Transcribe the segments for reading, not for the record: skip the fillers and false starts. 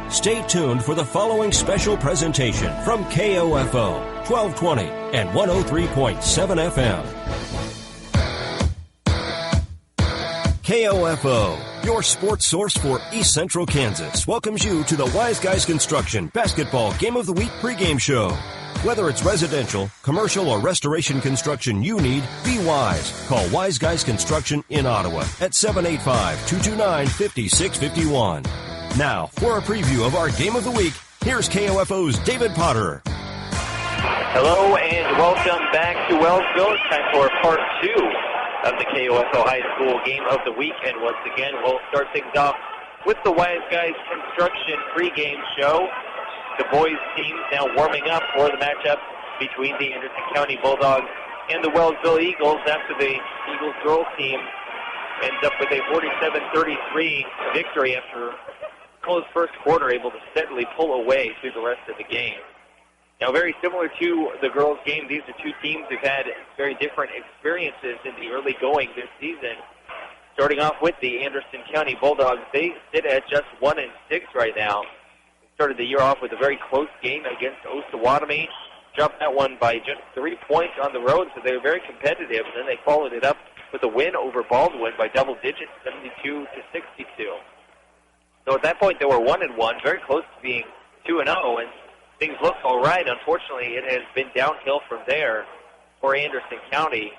Stay tuned for the following special presentation from KOFO, 1220 and 103.7 FM. KOFO, your sports source for East Central Kansas, welcomes you to the Wise Guys Construction Basketball Game of the Week pregame show. Whether it's residential, commercial, or restoration construction you need, be wise. Call Wise Guys Construction in Ottawa at 785-229-5651. Now, for a preview of our Game of the Week, here's KOFO's David Potter. Hello and welcome back to Wellsville. It's time for part 2 of the KOFO High School Game of the Week. And once again, we'll start things off with the Wise Guys Construction pregame show. The boys' team now warming up for the matchup between the Anderson County Bulldogs and the Wellsville Eagles after the Eagles girls team ends up with a 47-33 victory after close first quarter, able to steadily pull away through the rest of the game. Now, very similar to the girls' game, these are two teams who've had very different experiences in the early going this season. Starting off with the Anderson County Bulldogs, they sit at just 1-6 right now. Started the year off with a very close game against Osawatomie. Dropped that one by just 3 points on the road, so they were very competitive. And then they followed it up with a win over Baldwin by double digits, 72-62. So at that point, they were 1-1, very close to being 2-0, and things looked all right. Unfortunately, it has been downhill from there for Anderson County.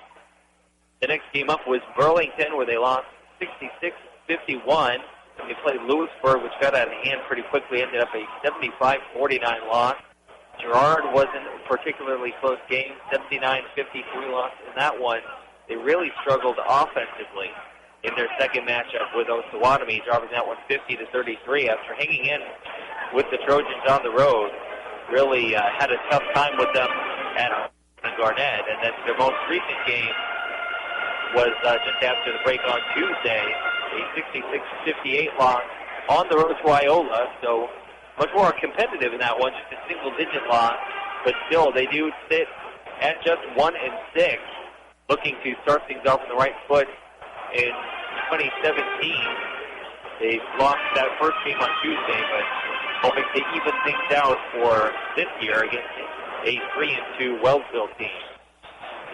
The next game up was Burlington, where they lost 66-51. They played Lewisburg, which got out of hand pretty quickly, ended up a 75-49 loss. Girard wasn't a particularly close game, 79-53 loss in that one. They really struggled offensively in their second matchup with Osawatomie, dropping that one 50-33 after hanging in with the Trojans on the road. Really had a tough time with them at Garnett, and then their most recent game was just after the break on Tuesday, a 66-58 loss on the road to Iola, so much more competitive in that one, just a single-digit loss, but still they do sit at just 1-6, looking to start things off on the right foot in 2017. They lost that first game on Tuesday, but hoping to even things out for this year against a 3-2 Wellsville team.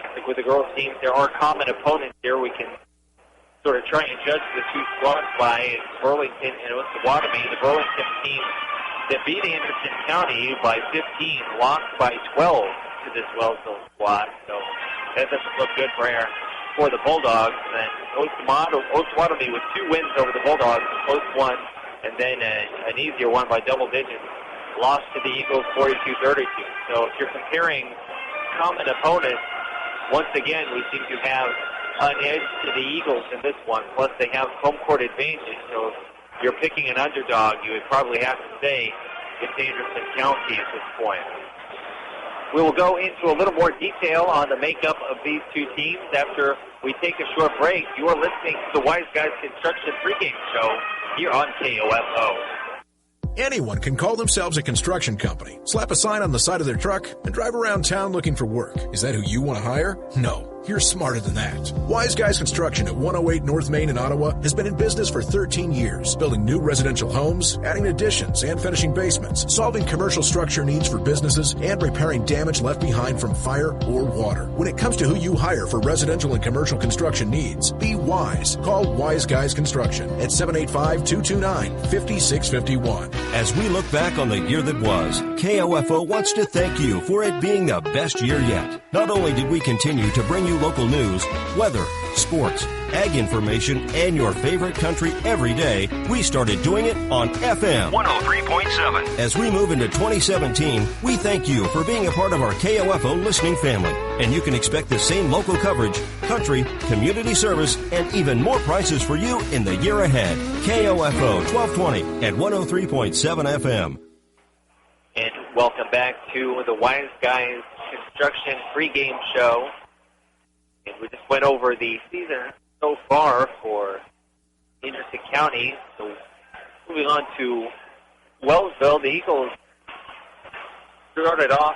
I think with the girls' teams, there are common opponents here. We can sort of try and judge the two squads by Burlington and Osawatomie. The Burlington team that beat Anderson County by 15 lost by 12 to this Wellsville squad. So that doesn't look good for the Bulldogs. And then Osawatomie with 2 wins over the Bulldogs, a close one, and then an easier one by double digits. Lost to the Eagles 42-32. So if you're comparing common opponents, once again, we seem to have an edge to the Eagles in this one. Plus, they have home court advantage. So if you're picking an underdog, you would probably have to say it's Anderson County at this point. We will go into a little more detail on the makeup of these two teams after we take a short break. You are listening to the Wise Guys Construction pregame show here on KOFO. Anyone can call themselves a construction company, slap a sign on the side of their truck, and drive around town looking for work. Is that who you want to hire? No. You're smarter than that. Wise Guys Construction at 108 North Main in Ottawa has been in business for 13 years, building new residential homes, adding additions and finishing basements, solving commercial structure needs for businesses, and repairing damage left behind from fire or water. When it comes to who you hire for residential and commercial construction needs, be wise. Call Wise Guys Construction at 785-229-5651. As we look back on the year that was, KOFO wants to thank you for it being the best year yet. Not only did we continue to bring you local news, weather, sports, ag information, and your favorite country every day, we started doing it on FM 103.7. As we move into 2017, we thank you for being a part of our KOFO listening family. And you can expect the same local coverage, country, community service, and even more prices for you in the year ahead. KOFO 1220 at 103.7 FM. And welcome back to the Wise Guys Construction pregame show. And we just went over the season so far for Anderson County. So moving on to Wellsville, the Eagles started off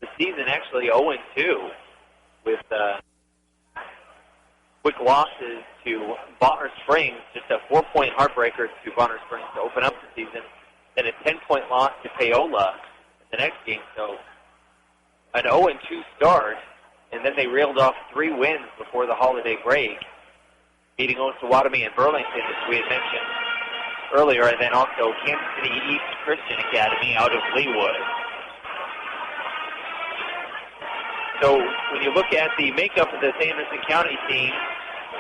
the season actually 0-2 with quick losses to Bonner Springs, just a 4-point heartbreaker to Bonner Springs to open up the season, then a 10-point loss to Paola in the next game. So an 0-2 start, and then they reeled off 3 wins before the holiday break, beating Osawatomie and Burlington, as we had mentioned earlier, and then also Kansas City East Christian Academy out of Leawood. So when you look at the makeup of this Anderson County team,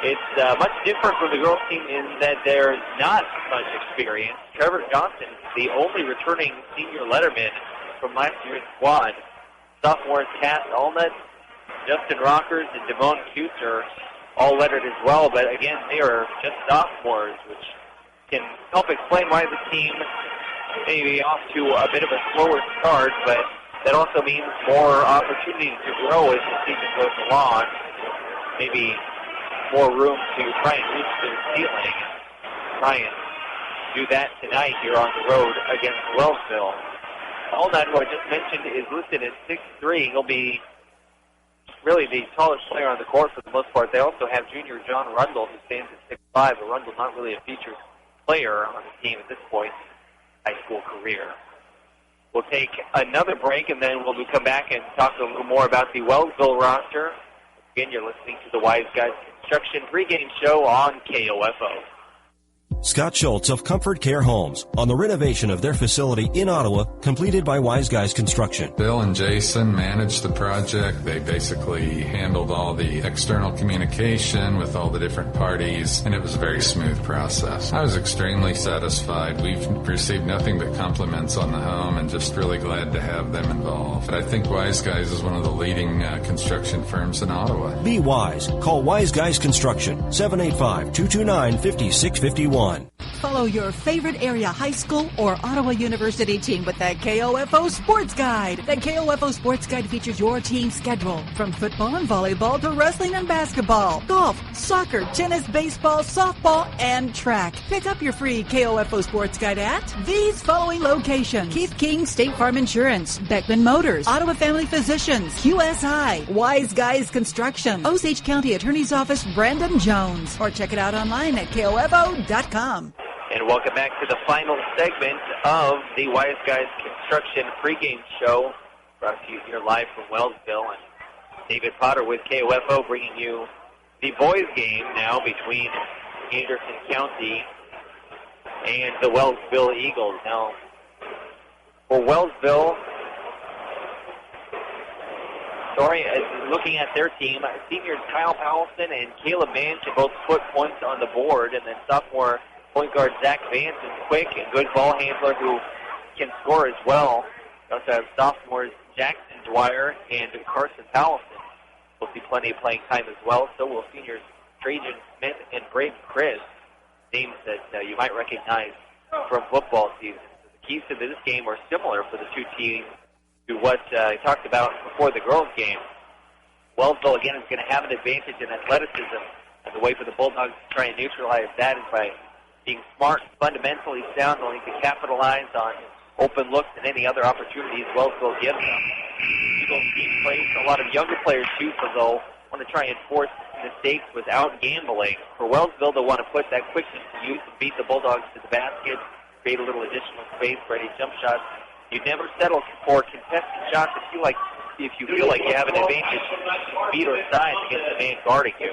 it's much different from the girls team in that there's not much experience. Trevor Johnson is the only returning senior letterman from last year's squad. Sophomores Cass Allnut, Justin Rockers, and Devon Kuser all lettered as well, but again, they are just sophomores, which can help explain why the team may be off to a bit of a slower start, but that also means more opportunities to grow as the season goes along. Maybe more room to try and reach their ceiling. Try and do that tonight here on the road against Wellsville. Allnut, who I just mentioned, is listed at 6'3". He'll be really the tallest player on the court for the most part. They also have junior John Rundle, who stands at 6'5", but Rundle's not really a featured player on the team at this point in his high school career. We'll take another break, and then we'll come back and talk a little more about the Wellsville roster. Again, you're listening to the Wise Guys Construction pregame show on KOFO. Scott Schultz of Comfort Care Homes on the renovation of their facility in Ottawa, completed by Wise Guys Construction. Bill and Jason managed the project. They basically handled all the external communication with all the different parties, and it was a very smooth process. I was extremely satisfied. We've received nothing but compliments on the home, and just really glad to have them involved. But I think Wise Guys is one of the leading construction firms in Ottawa. Be wise. Call Wise Guys Construction, 785-229-5651. Follow your favorite area high school or Ottawa University team with the KOFO Sports Guide. The KOFO Sports Guide features your team's schedule, from football and volleyball to wrestling and basketball, golf, soccer, tennis, baseball, softball, and track. Pick up your free KOFO Sports Guide at these following locations: Keith King State Farm Insurance, Beckman Motors, Ottawa Family Physicians, QSI, Wise Guys Construction, Osage County Attorney's Office, Brandon Jones, or check it out online at KOFO.com. And welcome back to the final segment of the Wise Guys Construction pregame show, brought to you here live from Wellsville. And David Potter with KOFO bringing you the boys' game now between Anderson County and the Wellsville Eagles. Now, for Wellsville, looking at their team, seniors Kyle Powelson and Caleb Mann can both put points on the board, and then sophomore point guard Zach Vance is quick and good ball handler who can score as well. We also have sophomores Jackson Dwyer and Carson Powelson. We'll see plenty of playing time as well. So will seniors Trajan Smith and Braden Chris, names that you might recognize from football season. The keys to this game are similar for the two teams to what I talked about before the girls' game. Wellsville, again, is going to have an advantage in athleticism, and the way for the Bulldogs to try and neutralize that is by being smart, fundamentally sound, willing to capitalize on open looks and any other opportunities Wellsville gives them. Eagles team plays a lot of younger players, too, so they'll want to try and force mistakes without gambling. For Wellsville, they'll want to put that quickness to use and beat the Bulldogs to the basket, create a little additional space for any jump shots. You never settle for contested shots if you feel like you have an advantage, speed or size against the man guarding you.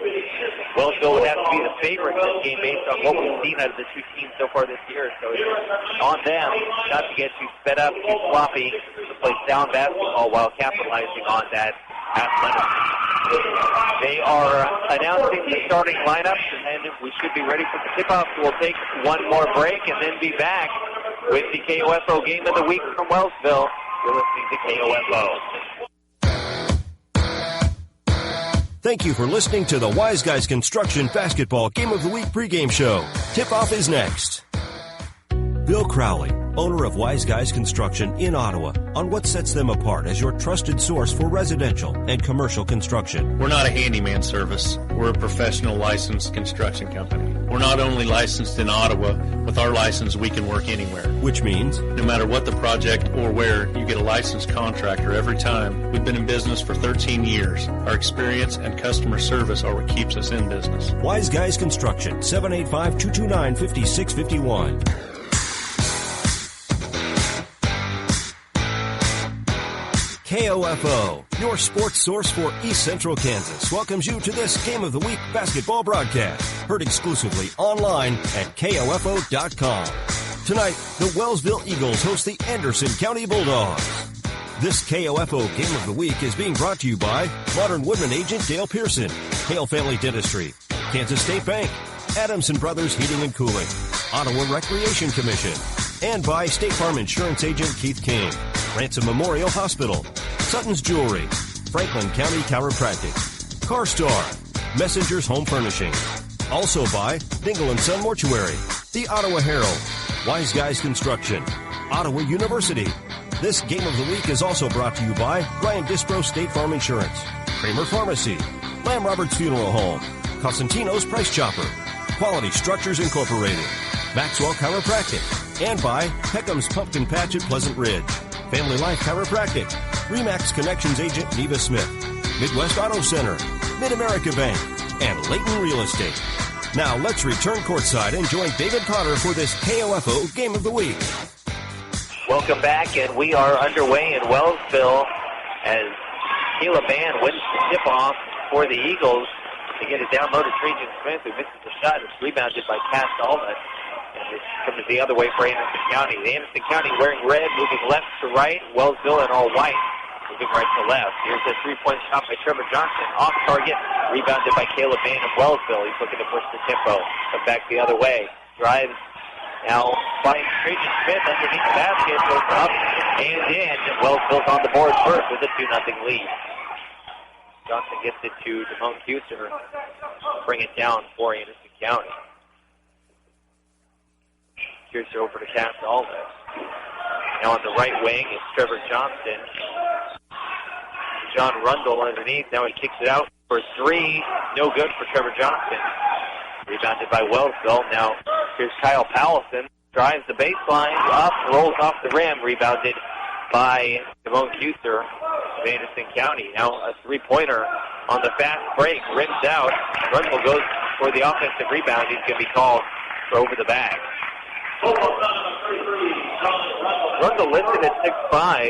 Wellsville would have to be the favorite in this game based on what we've seen out of the two teams so far this year. So it's on them not to get too sped up, too sloppy, to play sound basketball while capitalizing on that athleticism. They are announcing the starting lineups, and then we should be ready for the tip-off. So we'll take one more break and then be back with the KOFO Game of the Week from Wellsville. You're listening to KOFO. Thank you for listening to the Wise Guys Construction Basketball Game of the Week pregame show. Tip-off is next. Bill Crowley, owner of Wise Guys Construction in Ottawa, on what sets them apart as your trusted source for residential and commercial construction. We're not a handyman service. We're a professional licensed construction company. We're not only licensed in Ottawa. With our license, we can work anywhere. Which means? No matter what the project or where, you get a licensed contractor every time. We've been in business for 13 years. Our experience and customer service are what keeps us in business. Wise Guys Construction, 785-229-5651. KOFO, your sports source for East Central Kansas, welcomes you to this Game of the Week basketball broadcast, heard exclusively online at KOFO.com. Tonight, the Wellsville Eagles host the Anderson County Bulldogs. This KOFO Game of the Week is being brought to you by Modern Woodman agent Dale Pearson, Hale Family Dentistry, Kansas State Bank, Adamson Brothers Heating and Cooling, Ottawa Recreation Commission, and by State Farm Insurance agent Keith King, Ransom Memorial Hospital, Sutton's Jewelry, Franklin County Chiropractic, CarStar, Messenger's Home Furnishing. Also by Dingle & Son Mortuary, the Ottawa Herald, Wise Guys Construction, Ottawa University. This Game of the Week is also brought to you by Brian Dispro State Farm Insurance, Kramer Pharmacy, Lamb Roberts Funeral Home, Cosentino's Price Chopper, Quality Structures Incorporated, Maxwell Chiropractic, and by Peckham's Pumpkin Patch at Pleasant Ridge, Family Life Chiropractic, Remax Connections agent Neva Smith, Midwest Auto Center, Mid-America Bank, and Layton Real Estate. Now let's return courtside and join David Potter for this KOFO Game of the Week. Welcome back, and we are underway in Wellsville as Caleb Mann wins the tip-off for the Eagles. They get it down low to Trajan Smith, who misses the shot. It's rebounded by Cass Allnut. And it's coming the other way for Anderson County. The Anderson County wearing red, moving left to right. Wellsville in all white, moving right to left. Here's a three-point shot by Trevor Johnson. Off target, rebounded by Caleb Mann of Wellsville. He's looking to push the tempo. Come back the other way. Drives. Now finds Trajan Smith underneath the basket. Goes up and in. Wellsville's on the board first with a 2-0 lead. Johnson gets it to Damone Huser. Bring it down for Anderson County. Huser over to Cass Allnut. Now on the right wing is Trevor Johnson. John Rundle underneath. Now he kicks it out for three. No good for Trevor Johnson. Rebounded by Wellsville. Now here's Kyle Powelson. Drives the baseline up, rolls off the rim. Rebounded by Damone Huser of Anderson County. Now a three-pointer on the fast break. Rims out. Rundle goes for the offensive rebound. He's going to be called for over the bag. Rundle listed at 6'5",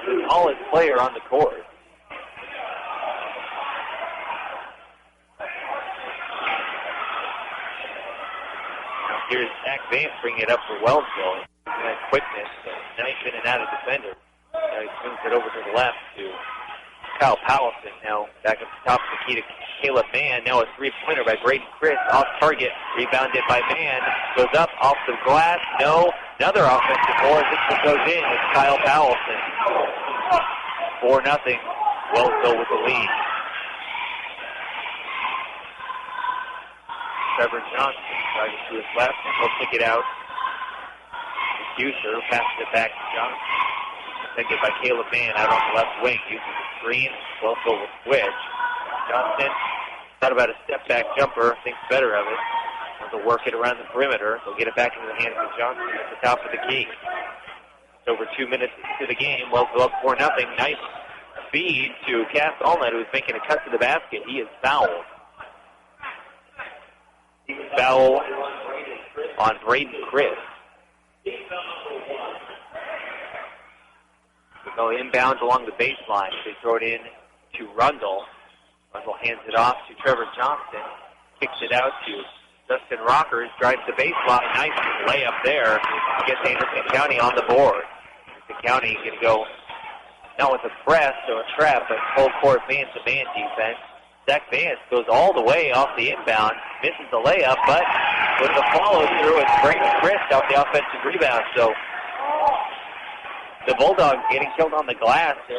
the tallest player on the court. Now here's Zach Vance bringing it up for Wellsville. Nice quickness, nice in and out of defenders. Now he swings it over to the left to Kyle Powelson. Now back at the top of the key to Caleb Mann. Now a three-pointer by Braden Chris. Off target. Rebounded by Mann. Goes up off the glass. No. Another offensive board. This one goes in. It's Kyle Powelson. 4-0. Wellsville with the lead. Trevor Johnson driving to his left. And he'll kick it out. Huser passes it back to Johnson. Defended by Caleb Mann out on the left wing. Using the screen. Wellsville will switch. Johnson thought about a step-back jumper. Thinks better of it. They'll work it around the perimeter. They'll get it back into the hands of Johnson at the top of the key. It's over 2 minutes into the game. Wellsville up 4-0. Nice feed to Cass Allnut, who's making a cut to the basket. He is fouled. Foul on Braden Chris. They'll go inbound along the baseline. They throw it in to Rundle. Rundle hands it off to Trevor Johnson. Kicks it out to Dustin Rockers. Drives the baseline. Nice layup there. Gets Anderson County on the board. Anderson County going to go not with a press or a trap, but full court man-to-man defense. Zach Vance goes all the way off the inbound. Misses the layup, but with the follow-through, it's Braden Chris off the offensive rebound. So the Bulldogs getting killed on the glass in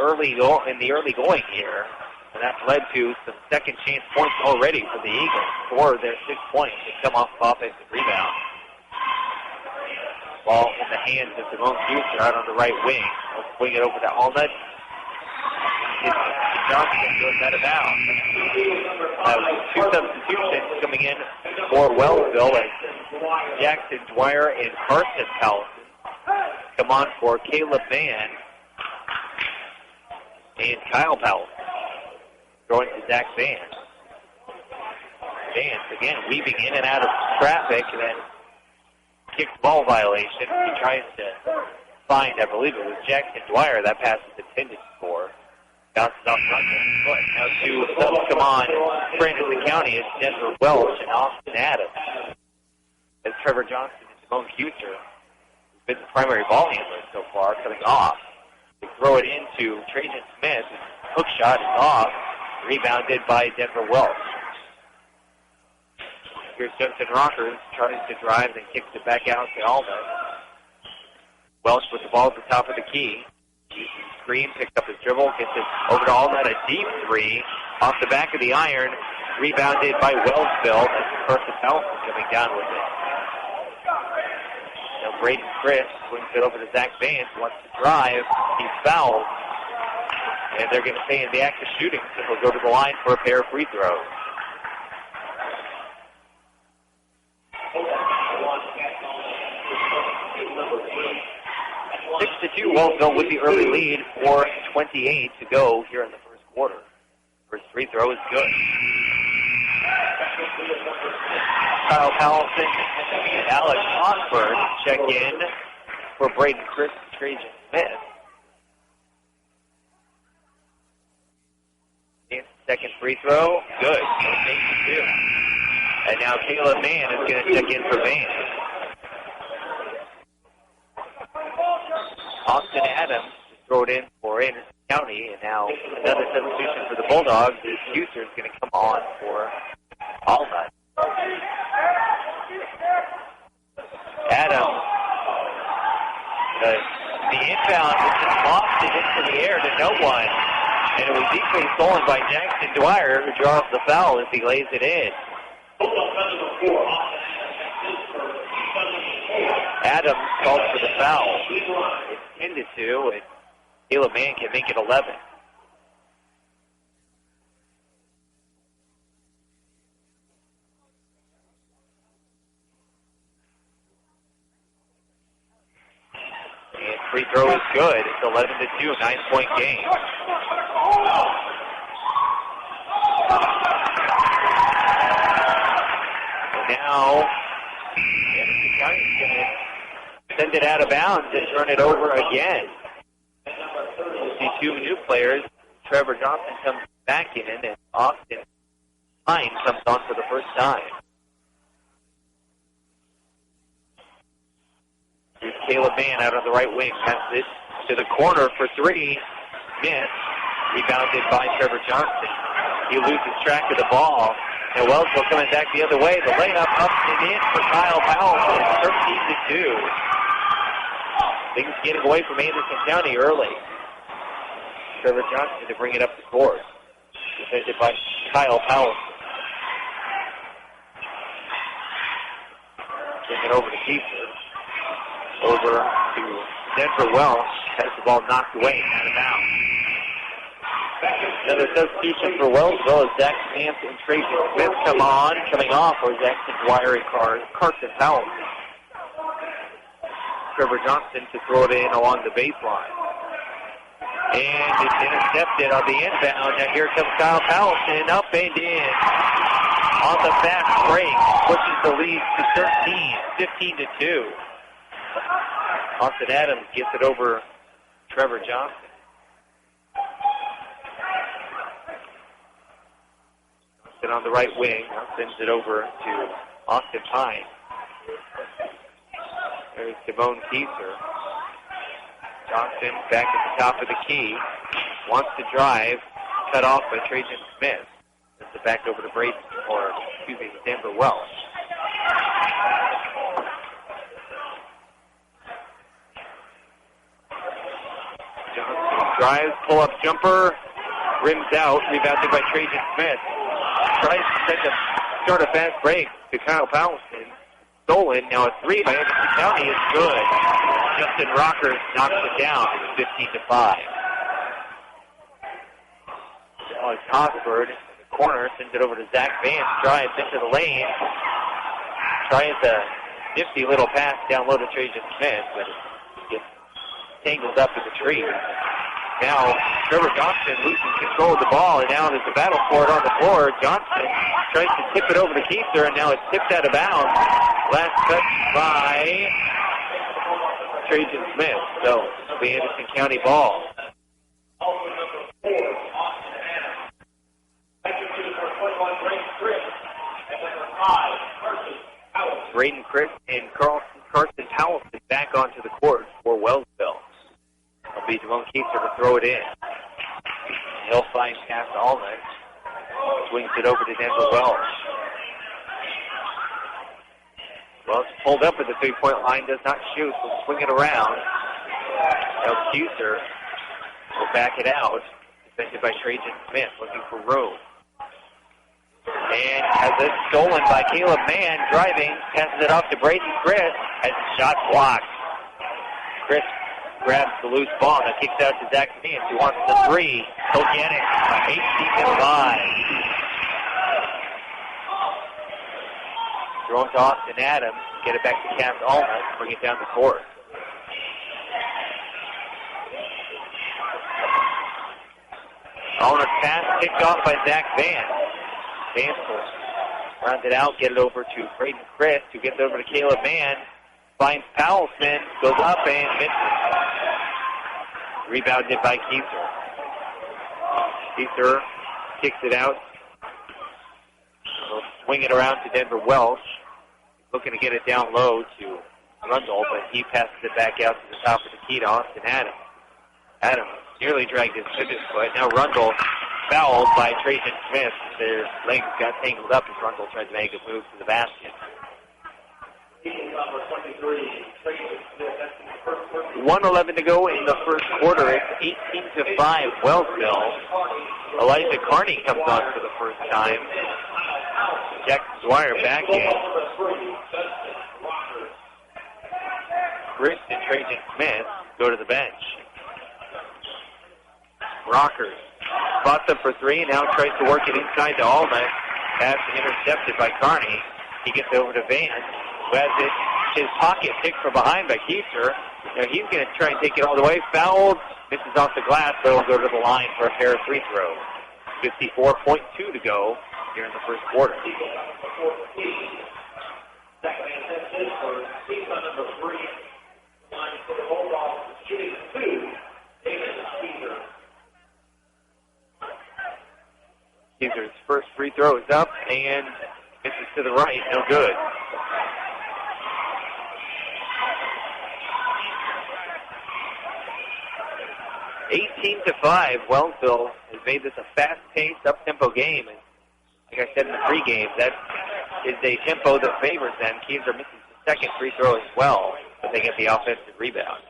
the early going here. And that's led to some second chance points already for the Eagles. 4 of their 6 points have come off of offensive rebound. Ball in the hands of Simone Fuster out on the right wing. Let's swing it over to Allnutt. Johnson goes out of bounds. Two substitutions coming in for Wellsville as Jackson Dwyer and Carson Powell come on for Caleb Mann and Kyle Powell. Throwing to Zach Vance. Vance again weaving in and out of traffic and then kicks ball violation. He tries to find, I believe it was Jackson Dwyer. That pass is intended for. Bounces off front of his foot. Now two subs come on. Franklin County is Denver Welch and Austin Adams. As Trevor Johnson and Simone Kuser, who's been the primary ball handler so far, coming off. They throw it into Trajan Smith. Hook shot is off. Rebounded by Denver Welch. Here's Justin Rockers tries to drive and kicks it back out to Allnutt. Welch with the ball at the top of the key. Screen, picks up his dribble, gets it over to Allnutt, a deep three off the back of the iron, rebounded by Wellsville. That's Carson Townsend coming down with it. Now Braden Chris swings it over to Zach Vance, wants to drive, he's fouled, and they're going to say in the act of shooting, so he'll go to the line for a pair of free throws. 6-2, Wellsville with the early lead, 4:28 to go here in the first quarter. First free throw is good. Kyle Powelson and Alex Osborne check in for Braden Chris and Trajan Smith. Second free throw, good. 8-2. And now Caleb Mann is going to check in for Vance. Austin Adams throw it in for Anderson County, and now another substitution for the Bulldogs. Kuser is going to come on for Allnutt. Adams, the inbound was just lofted into the air to no one, and it was easily stolen by Jackson Dwyer, who draws the foul as he lays it in. Adams calls for the foul. It's 10-2, and Caleb Mann can make it 11. And free throw is good. It's 11-2, 9-point game. And now, Anderson County's going to send it out of bounds and turn it over again. We'll see two new players. Trevor Johnson comes back in, and Austin Hine comes on for the first time. Here's Caleb Mann out on the right wing. Passes it to the corner for three. Missed. Rebounded by Trevor Johnson. He loses track of the ball. And Wellsville coming back the other way. The layup up and in for Kyle Powell. It's 13-2. Things getting away from Anderson County early. Trevor Johnson to bring it up the court. Defended by Kyle Powell. Bring it over to Kiefer. Over to Denver Welch. Has the ball knocked away and out of bounds. Another substitution for Wellsville as Zach Vance and Trajan Smith come on. Coming off are Jackson Dwyer and Carson Powell. Trevor Johnson to throw it in along the baseline. And it's intercepted on the inbound. Now here comes Kyle Powelson, up and in. On the fast break, pushes the lead to 13, 15-2. Austin Adams gets it over Trevor Johnson. Johnson on the right wing, now sends it over to Austin Pine. There's Simone Kieser. Johnson back at the top of the key. Wants to drive. Cut off by Trajan Smith. Sends it back over to Denver Welch. Johnson drives, pull-up jumper. Rims out. Rebounded by Trajan Smith. Tries to start a fast break to Kyle Powelson. stolen. Now a three by Anderson County is good. Justin Rockers knocks it down. It's 15-5. Alex Hosford, corner, sends it over to Zach Vance. Drives into the lane. Tries a nifty little pass down low to Trajan Smith, but it gets tangled up in the tree. Now, Trevor Johnson loses control of the ball, and now there's a battle for it on the floor. Johnson tries to tip it over to Keister, and now it's tipped out of bounds. Last touch by Trajan Smith. So, it'll be Anderson County ball. Braden Chris and Carson Powelson back onto the court for Wellsville. It'll be Devon Keister to throw it in. He'll find Cass Allman. Swings it over to Denver Welch. Welch pulled up at the three-point line, does not shoot, so swing it around. Now Keister will back it out. Defended by Trajan Smith, looking for room. And has it stolen by Caleb Mann, driving, passes it off to Braden Chris, has the shot blocked. Chris grabs the loose ball, now kicks out to Zach Vance, who wants the three. He'll get it, 18-5. Thrown to Austin Adams, get it back to Cass Allman, bring it down the court. Allman's pass kicked off by Zach Vance. Vance will round it out, get it over to Braden Chris, who gets it over to Caleb Mann. Finds Powelson, goes up and misses. Rebounded by Keister. Keister kicks it out. He'll swing it around to Denver Welch. Looking to get it down low to Rundle, but he passes it back out to the top of the key to Austin Adams. Adams nearly dragged his pivot foot. Now Rundle fouled by Trajan Smith. Their legs got tangled up as Rundle tried to make a move to the basket. 1:11 to go in the first quarter. It's 18-5 Wellsville. Elijah Carney comes on for the first time. Jackson Dwyer back in. Chris and Trajan Smith go to the bench. Rockers spots up for three, and now tries to work it inside to Allman. Pass intercepted by Carney. He gets over to Vance, who has it his pocket picked from behind by Keister. Now he's going to try and take it all the way. Fouled, misses off the glass, but it'll go to the line for a pair of free throws. 54.2 to go here in the first quarter. Keiser's first free throw is up and misses to the right, no good. $18-5. Wellsville has made this a fast-paced, up-tempo game. And like I said in the pregame, that is a tempo that favors them. Keiser misses the second free throw as well, but they get the offensive rebound.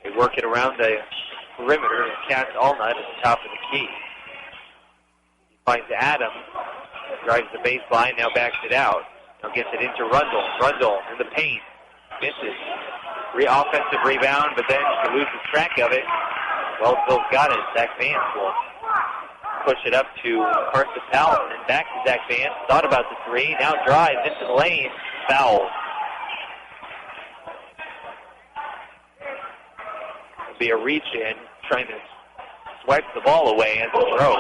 They work it around the perimeter and Cass Allnut at the top of the key. He finds Adams, drives the baseline, now backs it out. Now gets it into Rundle. Rundle in the paint. Misses. Offensive rebound, but then he loses track of it. Wellsville's got it. Zach Vance will push it up to Carson Powell and back to Zach Vance. Thought about the three. Now drives into the lane. Foul. It'll be a reach in, trying to swipe the ball away as a throw.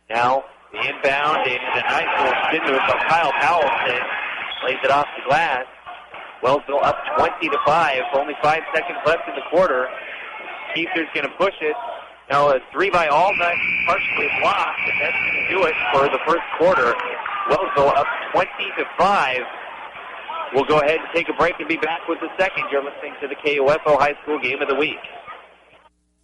Now, the inbound and a nice little spin to it by Kyle Powelson. Lays it off the glass. Wellsville up 20-5. Only 5 seconds left in the quarter. Keister's going to push it. Now a three by Allnut, partially blocked, and that's going to do it for the first quarter. Wellsville up 20-5. We'll go ahead and take a break and be back with the second. You're listening to the KOFO High School Game of the Week.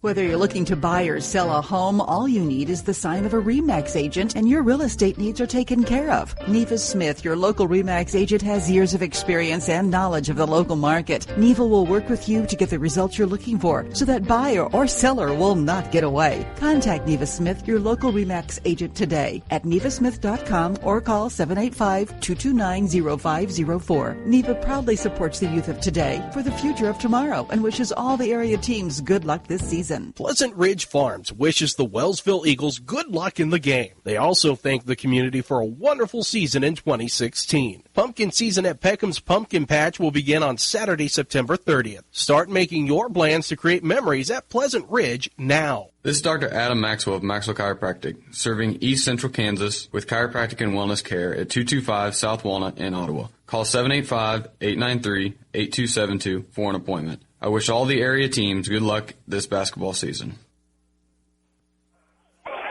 Whether you're looking to buy or sell a home, all you need is the sign of a RE/MAX agent and your real estate needs are taken care of. Neva Smith, your local RE/MAX agent, has years of experience and knowledge of the local market. Neva will work with you to get the results you're looking for so that buyer or seller will not get away. Contact Neva Smith, your local RE/MAX agent today at nevasmith.com or call 785-229-0504. Neva proudly supports the youth of today for the future of tomorrow and wishes all the area teams good luck this season. Pleasant Ridge Farms wishes the Wellsville Eagles good luck in the game. They also thank the community for a wonderful season in 2016. Pumpkin season at Peckham's Pumpkin Patch will begin on Saturday, September 30th. Start making your plans to create memories at Pleasant Ridge now. This is Dr. Adam Maxwell of Maxwell Chiropractic, serving East Central Kansas with chiropractic and wellness care at 225 South Walnut in Ottawa. Call 785-893-8272 for an appointment. I wish all the area teams good luck this basketball season.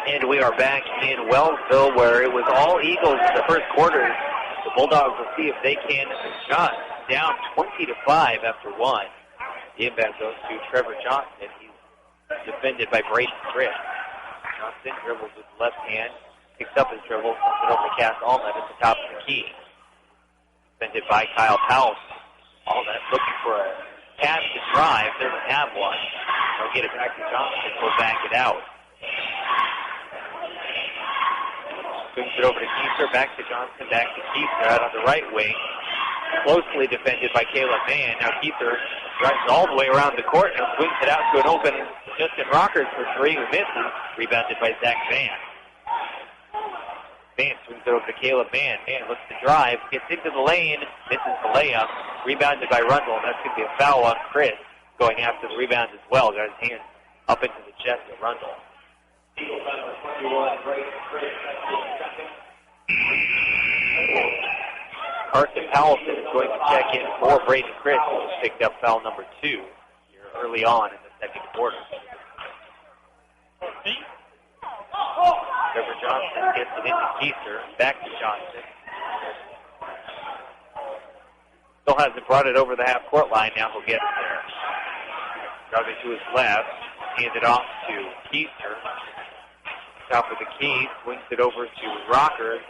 And we are back in Wellsville where it was all Eagles in the first quarter. The Bulldogs will see if they can shot down 20-5 after one. The inbound goes to Trevor Johnson. He's defended by Braden Chris. Johnson dribbles with the left hand, picks up his dribble, puts it over to Cass Allnut at the top of the key. Defended by Kyle Powell. Allnut looking for a pass to drive, doesn't have one. They'll get it back to Johnson, will back it out. Swings it over to Keister, back to Johnson, back to Keister out on the right wing. Closely defended by Caleb Mann. Now Keister drives all the way around the court and swings it out to an open Justin Rockers for three, who misses. Rebounded by Zach Van. Van swings it over to Caleb Mann. Mann looks to drive, gets into the lane, misses the layup. Rebounded by Rundle, and that's going to be a foul on Chris, going after the rebound as well. Got his hand up into the chest of Rundle. Carson Powelson is going to check in for Braden Chris, who picked up foul number 2 here early on in the second quarter. Trevor Johnson gets it into Keister, back to Johnson. Still hasn't brought it over the half-court line. Now he'll get it there. Driving to his left, hands it off to Keister. Top of the key, swings it over to Rocker.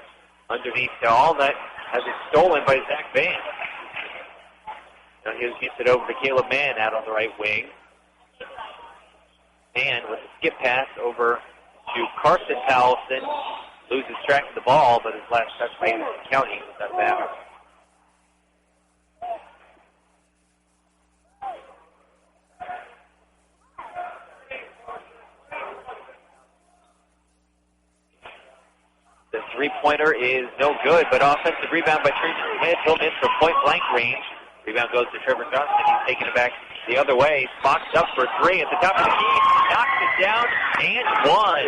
Underneath to Allnut, has it stolen by Zach Van. Now he gets it over to Caleb Mann out on the right wing. Mann with a skip pass over to Carson Powelson. Loses track of the ball, but his last touch by Anderson County was that bad. The three-pointer is no good, but offensive rebound by Tracy Smith. He'll miss from point-blank range. Rebound goes to Trevor Johnson. He's taking it back the other way. Boxed up for three at the top of the key. Knocks it down and one.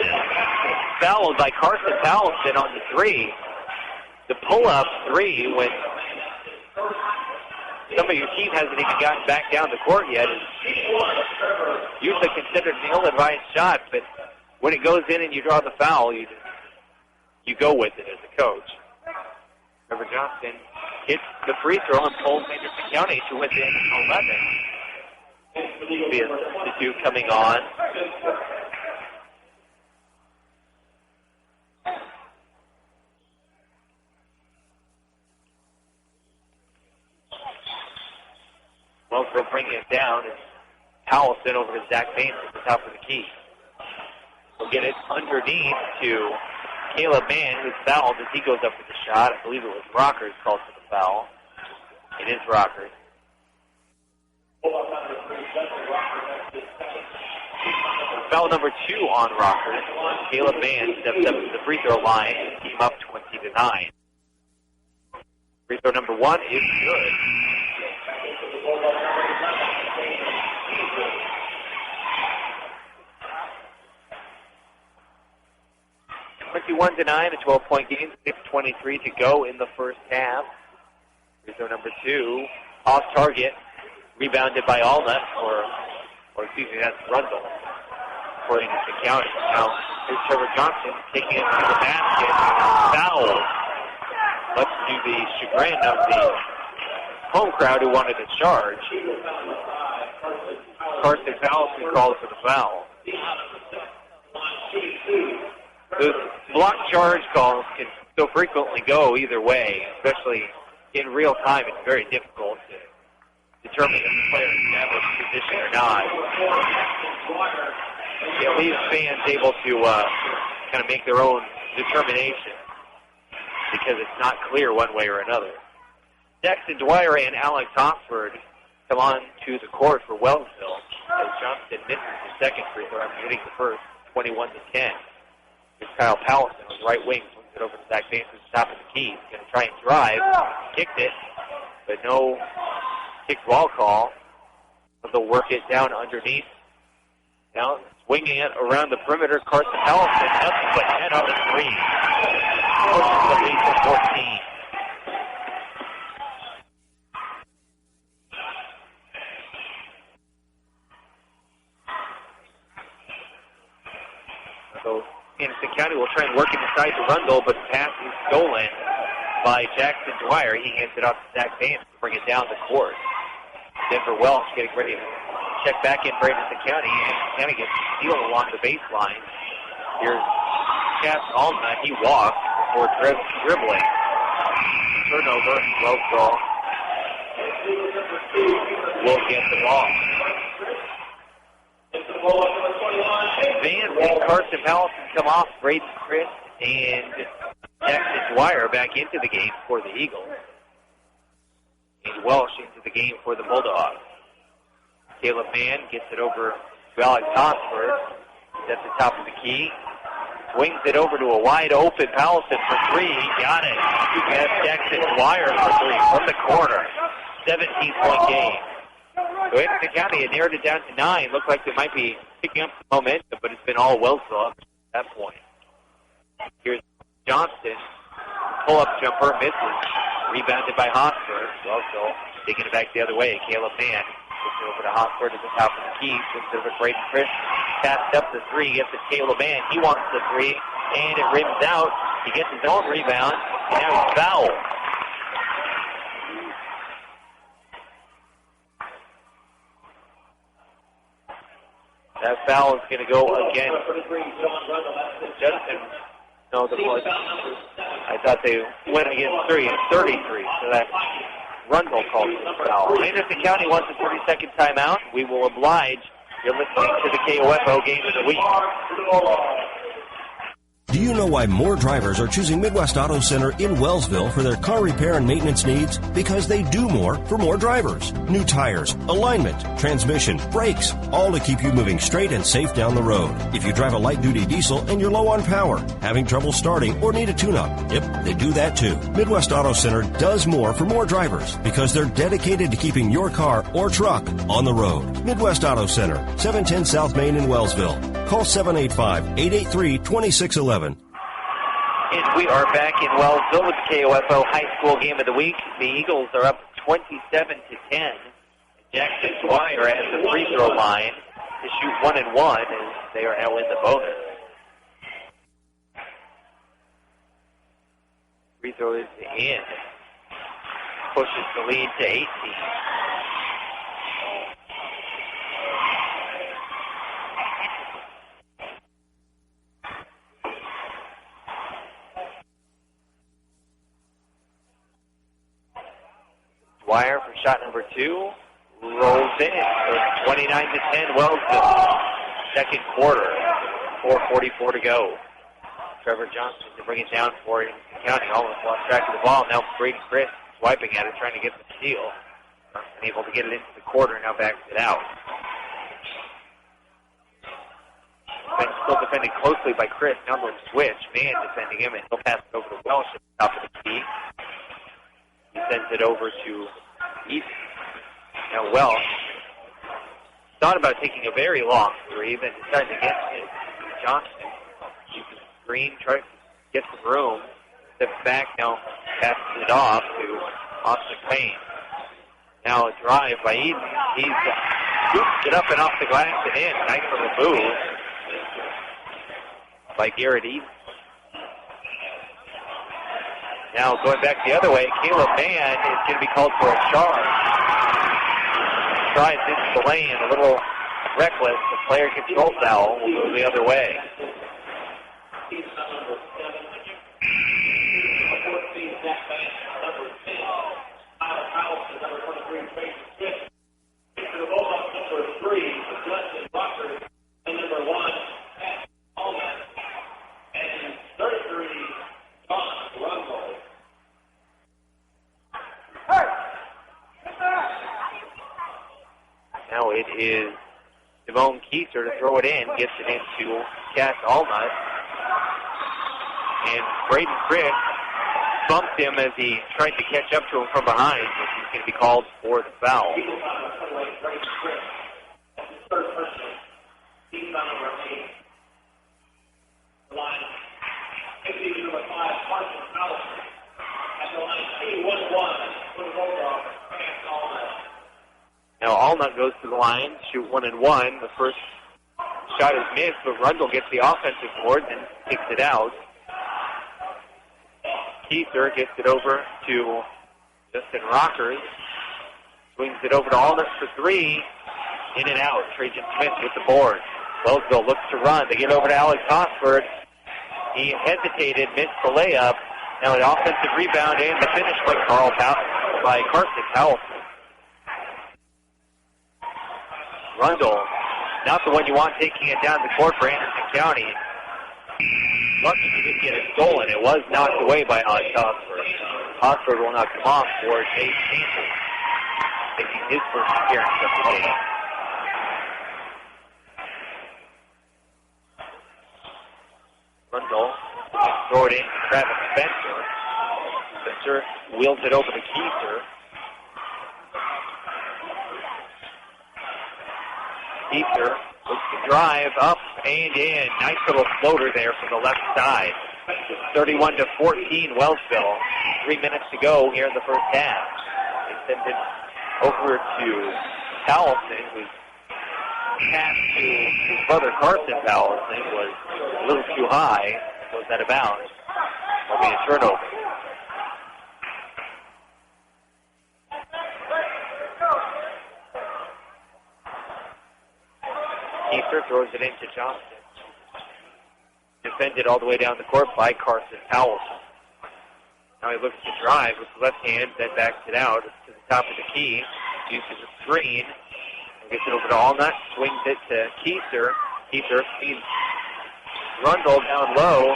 Fouled by Carson Powelson on the three. The pull-up three when some of your team hasn't even gotten back down the court yet is usually considered an ill-advised shot, but when it goes in and you draw the foul, you go with it as a coach. Trevor Johnson hits the free throw and pulls Anderson County to within 11. This will be a substitute coming on. Wellsville bringing it down. And Powelson over to Zach Baines at the top of the key. We'll get it underneath to Caleb Mann, who's fouled as he goes up with the shot. I believe it was Rockers called for the foul. It is Rockers. Foul number 2 on Rockers. Caleb Mann steps up to the free throw line. Team up 20-9. Free throw number 1 is good. $21-9, a 12-point game, 6:23 to go in the first half. Free throw number 2, off target, rebounded by Allnut, that's Rundle for Anderson County. Now, here's Trevor Johnson taking it to the basket, foul, much to the chagrin of the home crowd who wanted a charge. Carson Powelson calls for the foul. Those block charge calls can so frequently go either way, especially in real time. It's very difficult to determine if the player is established position or not. It leaves fans able to kind of make their own determination because it's not clear one way or another. Jackson Dwyer and Alex Oxford come on to the court for Wellsville as Johnston misses the second free throw after hitting the first, 21-10. Here's Kyle Powellson on the right wing, swings it over to Zach Vance at the top of the key. He's going to try and drive, kicked it, but no kicked ball call. They'll work it down underneath. Now swinging it around the perimeter, Carson Powellson, nothing but 10 on the three. Pushes the lead to 14. So Anderson County will try and work it inside the Rundle, but the pass is stolen by Jackson Dwyer. He hands it off to Zach Vance to bring it down the court. Denver Welch getting ready to check back in for Anderson County, and County gets steal along the baseline. Here's Cass Alma. He walks before dribbling. Turnover. Wellsville will get the ball. Vance and Carson Powellson come off. Braden Chris and Jackson Dwyer back into the game for the Eagles. And Welsh into the game for the Bulldogs. Caleb Mann gets it over to Alex Oxford. He's at the top of the key. Swings it over to a wide open Powellson for three. He got it. He has Jackson Dwyer for three from the corner. 17-point game. So Anderson County had narrowed it down to 9. Looked like they might be picking up some momentum, but it's been all Wellsville up to that point. Here's Johnston. Pull-up jumper, misses. Rebounded by Hosford. Wellsville taking it back the other way. Caleb Mann gets it over to Hosford at the top of the key. Gets it over to Braden Chris. Passed up the three. Gets it to Caleb Mann. He wants the three, and it rims out. He gets his own rebound, and now he's fouled. That foul is going to go again. Justin, no, I thought they went against 3. It's 33, so that Rundle called for the foul. Anderson County wants a 30-second timeout. We will oblige. You're listening to the KOFO Game of the Week. Do you know why more drivers are choosing Midwest Auto Center in Wellsville for their car repair and maintenance needs? Because they do more for more drivers. New tires, alignment, transmission, brakes, all to keep you moving straight and safe down the road. If you drive a light-duty diesel and you're low on power, having trouble starting, or need a tune-up, yep, they do that too. Midwest Auto Center does more for more drivers because they're dedicated to keeping your car or truck on the road. Midwest Auto Center, 710 South Main in Wellsville. Call 785-883-2611. And we are back in Wellsville with the KOFO High School Game of the Week. The Eagles are up 27-10. Jackson Dwyer at the free throw line to shoot 1 and 1 as they are now in the bonus. Free throw is in. Pushes the lead to 18. Dwyer for shot number 2. Rolls in. So 29-10 Wellsville. Second quarter. 4:44 to go. Trevor Johnson to bring it down for Anderson County. Almost lost track of the ball. Now Braden Chris swiping at it, trying to get the steal. Unable to get it into the quarter. Now backs it out. Been still defended closely by Chris. Now they'll switch. Mann defending him, and he'll pass it over to Welsh at the top of the key. He sends it over to East. Now Welsh thought about taking a very long three, then decided against it. Johnston uses the screen, tries to get some room, steps back, now passes it off to Austin Payne. Now a drive by Eden. He's scoops it up and off the glass and in. Nice little move by Garrett Eden. Now going back the other way, Caleb Mann is going to be called for a charge. Tries into the lane, a little reckless. The player control foul will go the other way. Now it is Devone Keiser to throw it in, gets it into Cass Allnut. And Braden Crick bumped him as he tried to catch up to him from behind, but he's going to be called for the foul. Now Allnut goes to the line, shoot 1 and 1. The first shot is missed, but Rundle gets the offensive board and kicks it out. Keiser gets it over to Justin Rockers. Swings it over to Allnut for 3. In and out. Trajan Smith with the board. Wellsville looks to run. They get over to Alex Osford. He hesitated, missed the layup. Now an offensive rebound and the finish by Carson Powell. Rundle, not the one you want taking it down the court for Anderson County. Lucky he didn't get it stolen. It was knocked away by Alex Osford. Osford will not come off for Jay Sanders, making his first appearance of the game. Rundle throw it in to Travis Spencer. Spencer wheels it over to Keiser. Keiser looks to drive up and in. Nice little floater there from the left side. It's 31-14 Wellsville. 3 minutes to go here in the first half. They send it over to Powelson, who's pass to his brother Carson Powelson was a little too high. Goes out of bounds. That'll be a turnover. Keiser throws it into Johnson. Defended all the way down the court by Carson Powelson. Now he looks to drive with the left hand, then backs it out to the top of the key. Uses a screen. Gets it over to Allnut. Swings it to Keiser. Keiser feeds Rundle down low.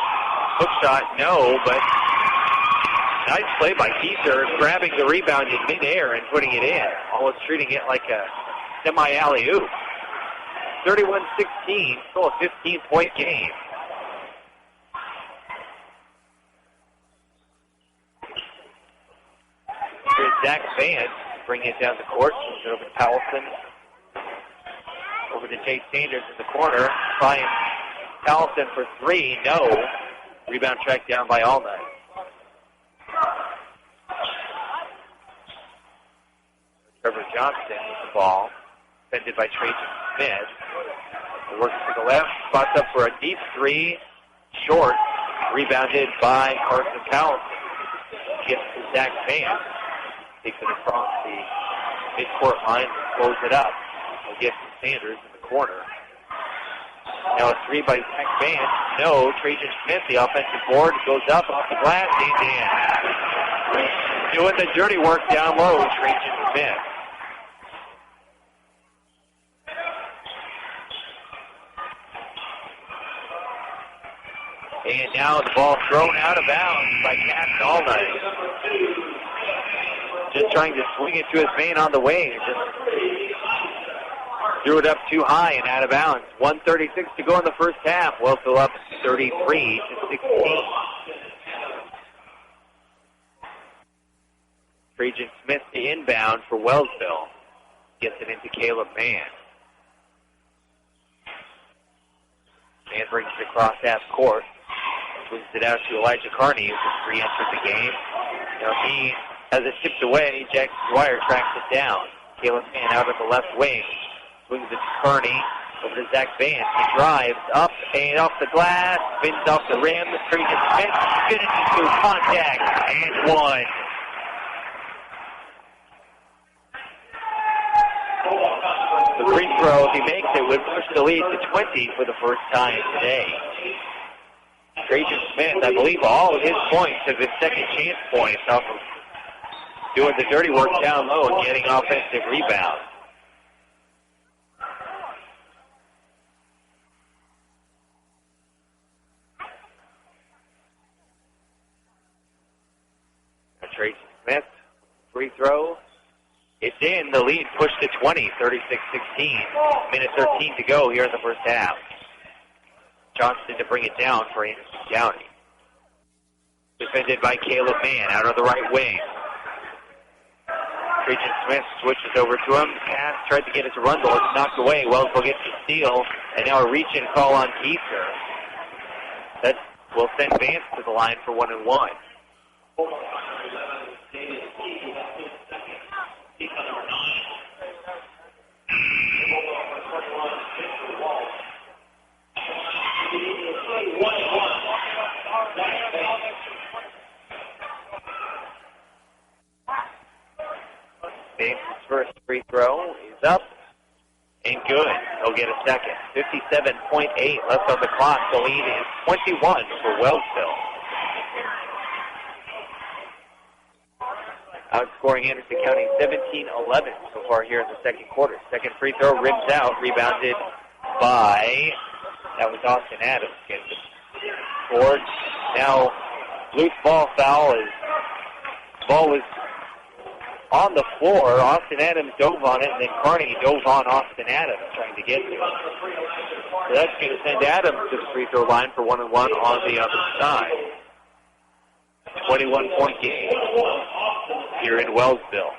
Hook shot, no, but nice play by Keiser, grabbing the rebound in midair and putting it in. Almost treating it like a semi-alley-oop. 31-16, still a 15-point game. Here's Zach Vance bringing it down the court. Moves it over to Powelson. Over to Jay Sanders in the corner. Trying Powelson for 3. No. Rebound tracked down by Allnut. Trevor Johnson with the ball. Defended by Trajan Smith. He works to the left. Spots up for a deep 3. Short. Rebounded by Carson Powelson. Gets to Zach Vance. Takes it across the midcourt line and throws it up. He'll get to Sanders in the corner. Now a 3 by Zach Vance. No. Trajan Smith, the offensive board, goes up off the glass and in. Doing the dirty work down low, Trajan Smith. And now the ball thrown out of bounds by Cass Allnut. Just trying to swing it to his man on the wing. Just threw it up too high and out of bounds. 1:36 to go in the first half. Wellsville up 33-16. Trajan Smith the inbound for Wellsville. Gets it into Caleb Mann. Mann brings it across half court. Swings it out to Elijah Carney, who just re-entered the game. Now he has it tipped away. Jackson Dwyer tracks it down. Caleb Mann out of the left wing. Swings it to Carney. Over to Zach Vance. He drives up and off the glass. Spins off the rim. Trajan Smith finishes through contact and one. The throw, if he makes it, would push the lead to 20 for the first time today. Trajan Smith, I believe all of his points have been second chance points off of doing the dirty work down low and getting offensive rebounds. Trajan Smith, free throw. It's in. The lead pushed to 20, 36-16. Minute 13 to go here in the first half. Johnston to bring it down for Anderson County. Defended by Caleb Mann out of the right wing. Trajan Smith switches over to him. Pass, tried to get it to Rundle. It's knocked away. Wellsville gets the steal. And now a reach-in call on Kiefer. That will send Vance to the line for 1 and 1. Vance's first free throw is up and good. He'll get a second. 57.8 left on the clock. The lead is 21 for Wellsville. Outscoring Anderson County 17-11 so far here in the second quarter. Second free throw rims out, rebounded by, that was Austin Adams. Gets it scored. Now, loose ball foul is, ball was on the floor. Austin Adams dove on it, and then Carney dove on Austin Adams trying to get to it. So that's going to send Adams to the free throw line for 1 and 1 on the other side. 21-point game here in Wellsville.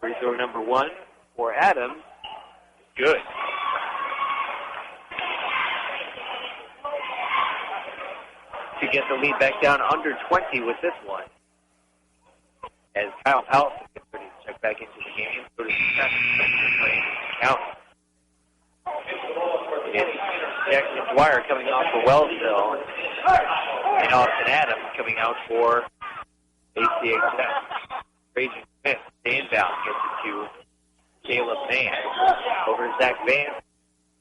Free throw number 1 for Adams. Good. To get the lead back down under 20 with this one. As Kyle Powell gets ready to check back into the game. So does County. It's Jackson Dwyer coming off for Wellsville. And Austin Adams coming out for ACHS. Trajan Smith, the inbound, gets it to Caleb Mann. Over to Zach Vance.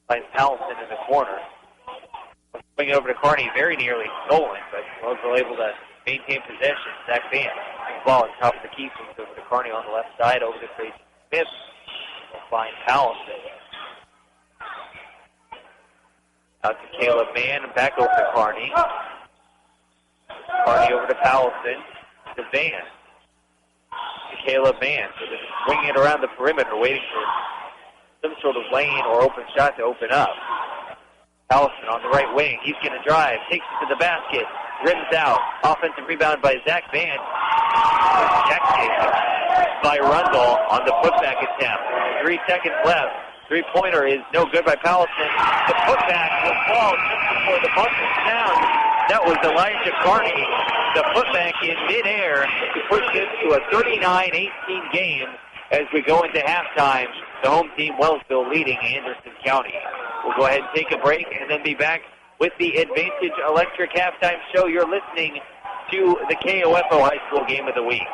Finds Allison in the corner. Swing over to Carney, very nearly stolen, but Wellsville able to maintain possession. Zach Vance, ball on top of the key, swings over to Carney on the left side, over to Trajan Smith. Will find Allison. Out to Caleb Mann, and back over to Carney. Carney over to Powelson, to Van. To Caleb Mann. So they're swinging it around the perimeter, waiting for some sort of lane or open shot to open up. Powelson on the right wing. He's going to drive, takes it to the basket, rims out. Offensive rebound by Zach Van. Checkmate by Rundle on the putback attempt. 3 seconds left. Three-pointer is no good by Powelson. The putback will fall just before the buzzer sound. That was Elijah Carney. The putback in midair to push this to a 39-18 game as we go into halftime. The home team, Wellsville, leading Anderson County. We'll go ahead and take a break and then be back with the Advantage Electric halftime show. You're listening to the KOFO High School Game of the Week.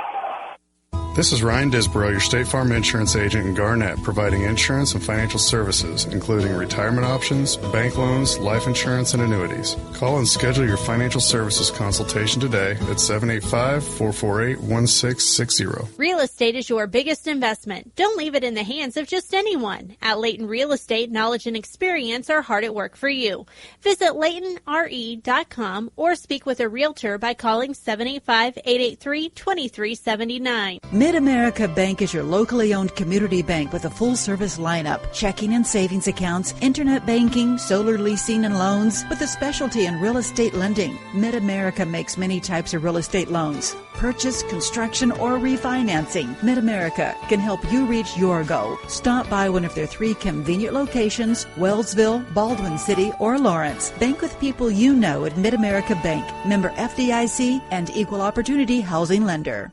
This is Ryan Disborough, your State Farm insurance agent in Garnett, providing insurance and financial services, including retirement options, bank loans, life insurance, and annuities. Call and schedule your financial services consultation today at 785-448-1660. Real estate is your biggest investment. Don't leave it in the hands of just anyone. At Layton Real Estate, knowledge and experience are hard at work for you. Visit LaytonRE.com or speak with a realtor by calling 785-883-2379. Mid-America Bank is your locally owned community bank with a full-service lineup, checking and savings accounts, internet banking, solar leasing and loans, with a specialty in real estate lending. Mid-America makes many types of real estate loans. Purchase, construction, or refinancing. Mid-America can help you reach your goal. Stop by one of their 3 convenient locations, Wellsville, Baldwin City, or Lawrence. Bank with people you know at Mid-America Bank. Member FDIC and Equal Opportunity Housing Lender.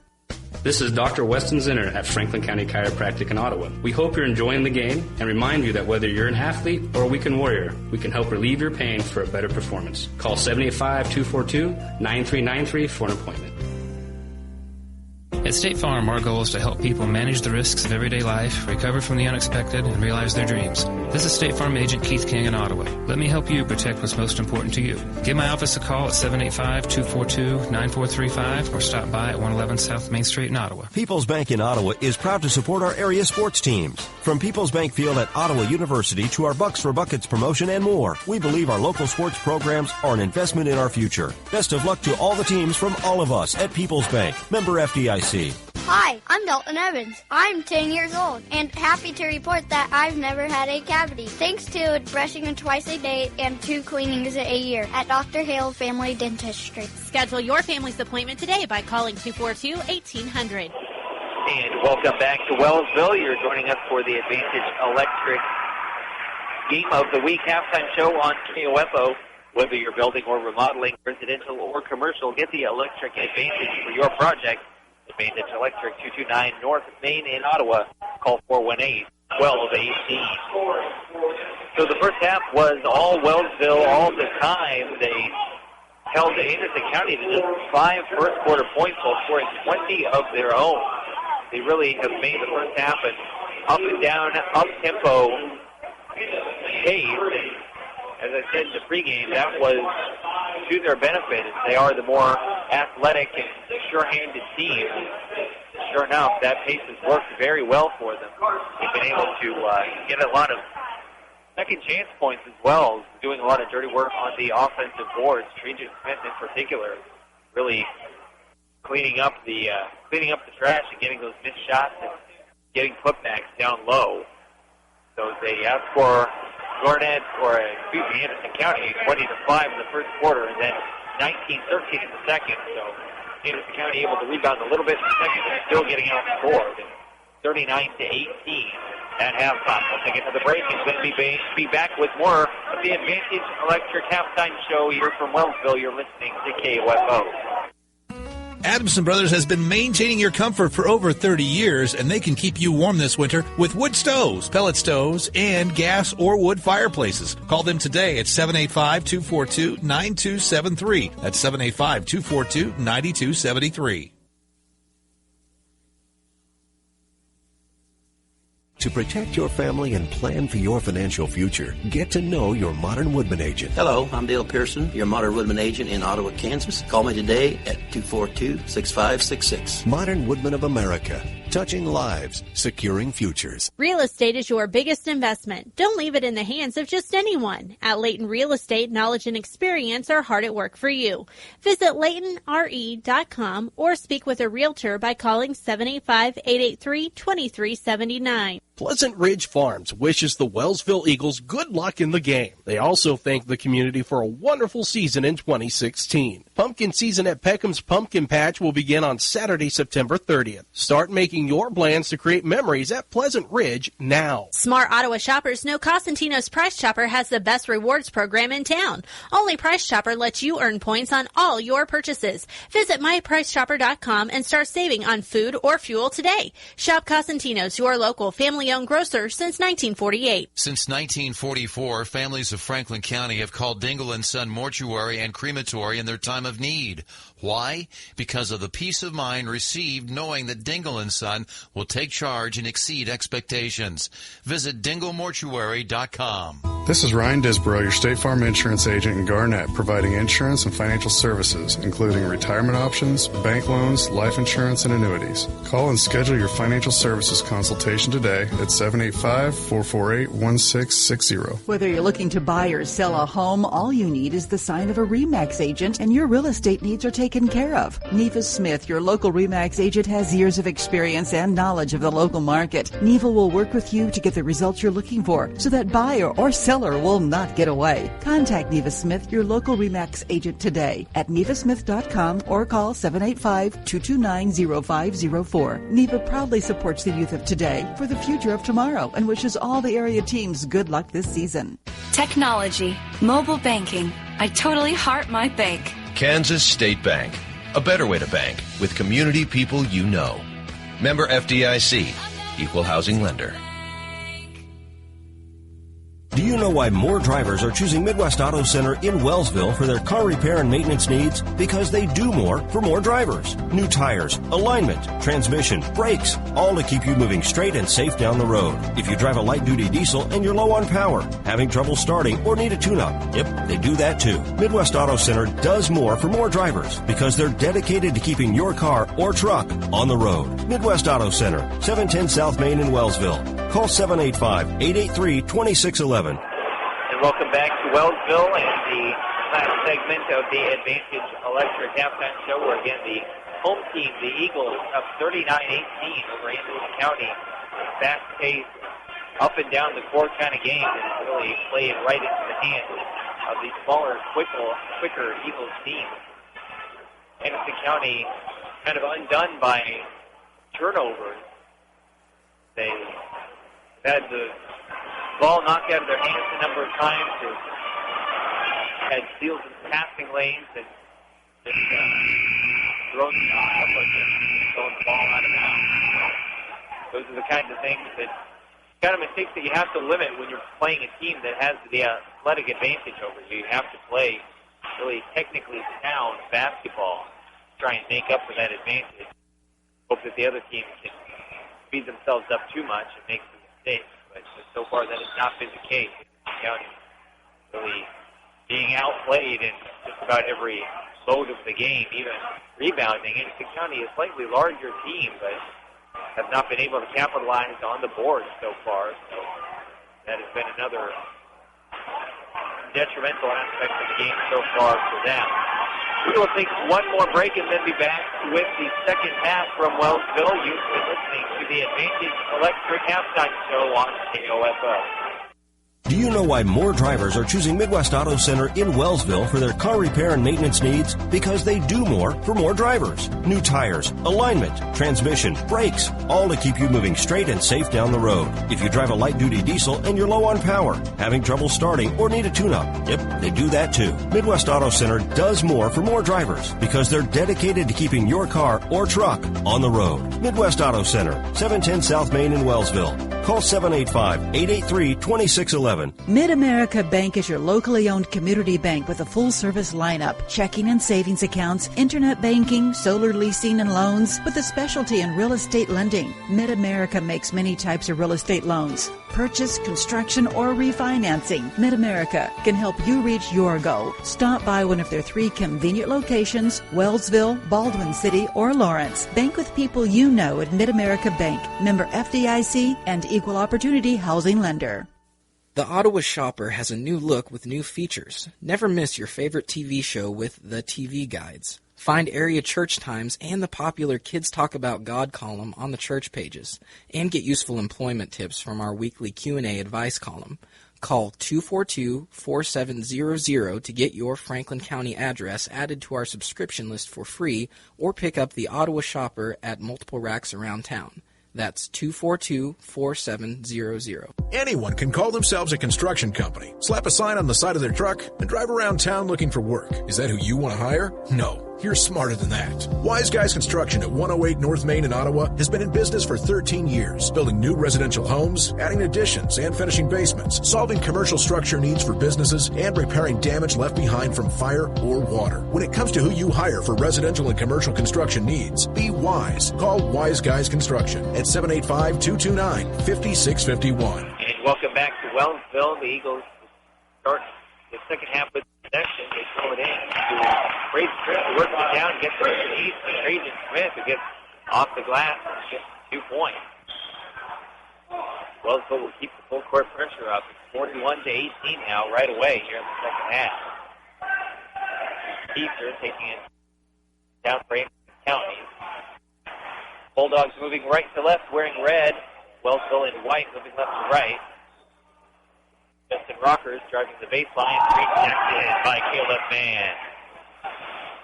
This is Dr. Weston Zinner at Franklin County Chiropractic in Ottawa. We hope you're enjoying the game and remind you that whether you're an athlete or a weekend warrior, we can help relieve your pain for a better performance. Call 785-242-9393 for an appointment. At State Farm, our goal is to help people manage the risks of everyday life, recover from the unexpected, and realize their dreams. This is State Farm Agent Keith King in Ottawa. Let me help you protect what's most important to you. Give my office a call at 785-242-9435 or stop by at 111 South Main Street in Ottawa. People's Bank in Ottawa is proud to support our area sports teams. From People's Bank Field at Ottawa University to our Bucks for Buckets promotion and more, we believe our local sports programs are an investment in our future. Best of luck to all the teams from all of us at People's Bank. Member FDIC. Hi, I'm Dalton Evans. I'm 10 years old and happy to report that I've never had a cavity, thanks to brushing twice a day and 2 cleanings a year at Dr. Hale Family Dentistry. Schedule your family's appointment today by calling 242-1800. And welcome back to Wellsville. You're joining us for the Advantage Electric Game of the Week halftime show on KOFO. Whether you're building or remodeling, residential or commercial, get the electric advantage for your project. Advantage Electric, 229 North Main in Ottawa. Call 418-1218. So the first half was all Wellsville all the time. They held Anderson County to just 5 first-quarter points while scoring 20 of their own. They really have made the first half an up and down, up-tempo pace. As I said in the pregame, that was to their benefit. They are the more athletic and sure-handed team. Sure enough, that pace has worked very well for them. They've been able to get a lot of second-chance points as well, doing a lot of dirty work on the offensive boards. Trajan Smith in particular, really cleaning up the trash and getting those missed shots and getting putbacks down low. So they outscore Anderson County 20-5 in the first quarter, and then 19-13 in the second. So Anderson County able to rebound a little bit in the second, but still getting outscored. 39-18 at halftime. We'll take another break and then be back with more of the Advantage Electric halftime show here from Wellsville. You're listening to KOFO. Adamson Brothers has been maintaining your comfort for over 30 years, and they can keep you warm this winter with wood stoves, pellet stoves, and gas or wood fireplaces. Call them today at 785-242-9273. That's 785-242-9273. To protect your family and plan for your financial future, get to know your Modern Woodman agent. Hello, I'm Dale Pearson, your Modern Woodman agent in Ottawa, Kansas. Call me today at 242-6566. Modern Woodman of America. Touching lives, securing futures. Real estate is your biggest investment. Don't leave it in the hands of just anyone. At Layton Real Estate, knowledge and experience are hard at work for you. Visit LaytonRE.com or speak with a realtor by calling 785-883-2379. Pleasant Ridge Farms wishes the Wellsville Eagles good luck in the game. They also thank the community for a wonderful season in 2016. Pumpkin season at Peckham's Pumpkin Patch will begin on Saturday, September 30th. Start making your plans to create memories at Pleasant Ridge now. Smart Ottawa shoppers know Cosentino's Price Chopper has the best rewards program in town. Only Price Chopper lets you earn points on all your purchases. Visit mypricechopper.com and start saving on food or fuel today. Shop Cosentino's, your local family-owned grocer since 1948. Since 1944, families of Franklin County have called Dingle & Son Mortuary and Crematory in their time of need. Why? Because of the peace of mind received knowing that Dingle & Son will take charge and exceed expectations. Visit dinglemortuary.com. This is Ryan Disborough, your State Farm insurance agent in Garnett, providing insurance and financial services, including retirement options, bank loans, life insurance, and annuities. Call and schedule your financial services consultation today at 785-448-1660. Whether you're looking to buy or sell a home, all you need is the sign of a RE/MAX agent, and your real estate needs are taken care of. Neva Smith, your local RE/MAX agent, has years of experience and knowledge of the local market. Neva will work with you to get the results you're looking for, so that buyer or seller will not get away. Contact Neva Smith, your local RE/MAX agent, today at nevasmith.com or call 785-229-0504. Neva proudly supports the youth of today for the future of tomorrow and wishes all the area teams good luck this season. Technology, mobile banking. I totally heart my bank. Kansas State Bank, a better way to bank with community people you know. Member FDIC, equal housing lender. Do you you know why more drivers are choosing Midwest Auto Center in Wellsville for their car repair and maintenance needs? Because they do more for more drivers. New tires, alignment, transmission, brakes, all to keep you moving straight and safe down the road. If you drive a light-duty diesel and you're low on power, having trouble starting, or need a tune-up, yep, they do that too. Midwest Auto Center does more for more drivers because they're dedicated to keeping your car or truck on the road. Midwest Auto Center, 710 South Main in Wellsville. Call 785-883-2611. And welcome back to Wellsville and the last segment of the Advantage Electric halftime show, where again the home team, the Eagles, up 39-18 over Anderson County. Fast-paced, up and down the court kind of game that really played right into the hands of the smaller, quicker Eagles team. Anderson County kind of undone by turnovers. They had the ball knocked out of their hands a number of times. They had steals in passing lanes and just throwing the ball out of bounds. Those are the kinds of things that kind of mistakes that you have to limit when you're playing a team that has the athletic advantage over you. You have to play really technically sound basketball to try and make up for that advantage. Hope that the other team can speed themselves up too much and make some mistakes. But so far that has not been the case. County really being outplayed in just about every mode of the game, even rebounding. Anderson County is a slightly larger team, but have not been able to capitalize on the board so far. So that has been another detrimental aspect of the game so far for them. We will take one more break and then be back with the second half from Wellsville. You've been listening to the Advantage Electric halftime show on KOFO. Do you know why more drivers are choosing Midwest Auto Center in Wellsville for their car repair and maintenance needs? Because they do more for more drivers. New tires, alignment, transmission, brakes, all to keep you moving straight and safe down the road. If you drive a light-duty diesel and you're low on power, having trouble starting, or need a tune-up, yep, they do that too. Midwest Auto Center does more for more drivers because they're dedicated to keeping your car or truck on the road. Midwest Auto Center, 710 South Main in Wellsville. Call 785-883-2611. Mid-America Bank is your locally owned community bank with a full-service lineup, checking and savings accounts, internet banking, solar leasing and loans, with a specialty in real estate lending. Mid-America makes many types of real estate loans. Purchase, construction, or refinancing. Mid-America can help you reach your goal. Stop by one of their 3 convenient locations, Wellsville, Baldwin City, or Lawrence. Bank with people you know at Mid-America Bank. Member FDIC and Equal Opportunity Housing Lender. The Ottawa Shopper has a new look with new features. Never miss your favorite TV show with the TV Guides. Find area church times and the popular Kids Talk About God column on the church pages. And get useful employment tips from our weekly Q&A advice column. Call 242-4700 to get your Franklin County address added to our subscription list for free, or pick up the Ottawa Shopper at multiple racks around town. That's 242-4700. Anyone can call themselves a construction company, slap a sign on the side of their truck, and drive around town looking for work. Is that who you want to hire? No. You're smarter than that. Wise Guys Construction at 108 North Main in Ottawa has been in business for 13 years, building new residential homes, adding additions, and finishing basements, solving commercial structure needs for businesses, and repairing damage left behind from fire or water. When it comes to who you hire for residential and commercial construction needs, be wise. Call Wise Guys Construction at 785-229-5651. And welcome back to Wellsville. The Eagles start the second half with possession. They throw it in to Braden Smith, who works it down, gets it to the east, and Braden Smith, who gets off the glass and gets 2 points. Wellsville will keep the full court pressure up. It's 41-18 now, right away here in the second half. Easter taking it down for Anderson County. Bulldogs moving right to left, wearing red. Wellsville in white, moving left to right. Justin Rockers driving the baseline, rejected by Caleb Mann.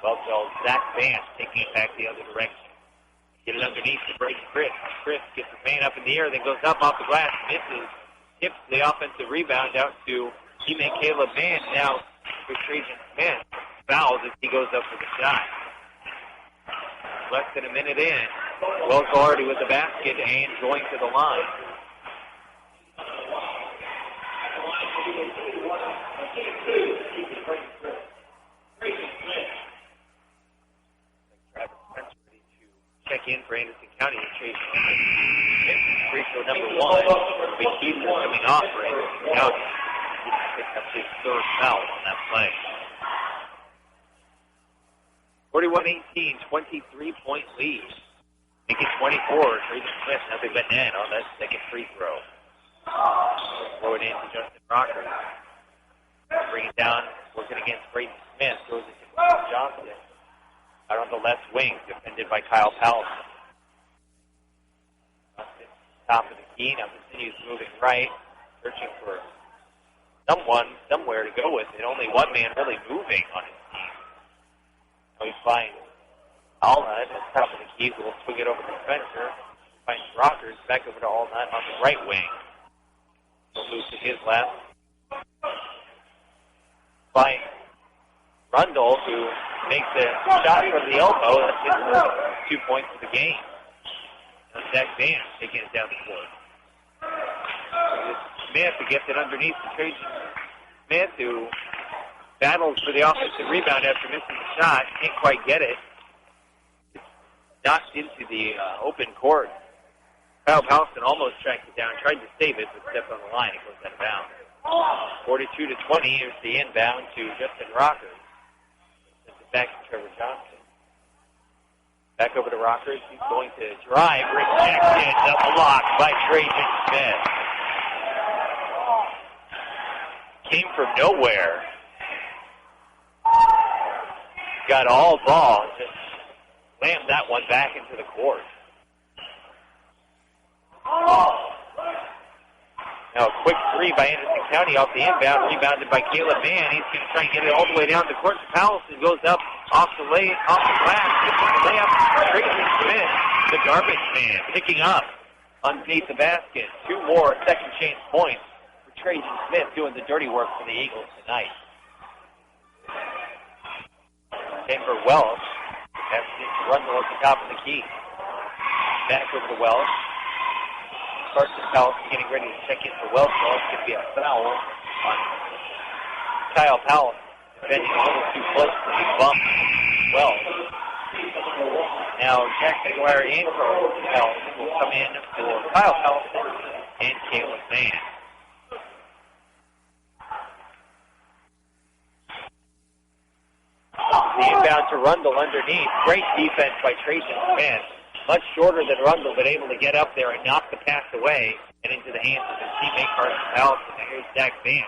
Wellsville, Zach Vance taking it back the other direction. Get it underneath to break Chris. Chris gets his man up in the air, then goes up off the glass, misses, tips the offensive rebound out to teammate Caleb Mann. Now, Trajan Smith fouls as he goes up for the shot. Less than a minute in. Wellsville already with the basket and going to the line. Check in for Anderson County and Chase free throw number 1. McKeever coming off for Anderson County. He picked up his third foul on that play. 41-18, 23-point lead. Make it 24. Trajan Smith, nothing but net on that second free throw. Throw it in to Justin Rocker. Bring it down, working against Braden Smith. Throws it to Johnson. Out on the left wing, defended by Kyle Powell. Top of the key, now continues moving right, searching for someone, somewhere to go with it. Only one man really moving on his team. Now he finds Allnut at the top of the key, who will swing it over to Spencer. Finds Rockers back over to Allnut on the right wing. He'll move to his left. Finds Rundle, who makes a shot from the elbow. That's his 2 points of the game. Now Zach Vance taking it down the court. Smith who gets it underneath to Trajan Smith, who battles for the offensive rebound after missing the shot. Can't quite get it. It's knocked into the open court. Kyle Powelson almost tracked it down, tried to save it, but stepped on the line. It goes out of bounds. 42-20. Here's the inbound to Justin Rockers. Back to Trevor Johnson. Back over to Rockers. He's going to drive. Rejected. Double block by Trajan Smith. Came from nowhere. Got all ball. Just slammed that one back into the court. Now a quick three by Anderson County off the inbound, rebounded by Caleb Mann. He's going to try and get it all the way down the court. Powelson goes up off the glass, gets the layup. Trajan Smith, the garbage man, picking up underneath the basket. 2 more second chance points for Trajan Smith, doing the dirty work for the Eagles tonight. Denver Wells, that's it, Rundle at the top of the key. Back over to Wells. Carson Powelson getting ready to check in for Wellsville. It's going to be a foul on Kyle Powell, defending a little too close to the bump. Wells. Now Jack McGuire and Carson Powelson will come in for Kyle Powelson and Caleb Mann. The inbound to Rundle underneath. Great defense by Trajan Smith. Much shorter than Rundle, but able to get up there and knock the pass away and into the hands of his teammate Carson Powelson. And here's Zach Vance.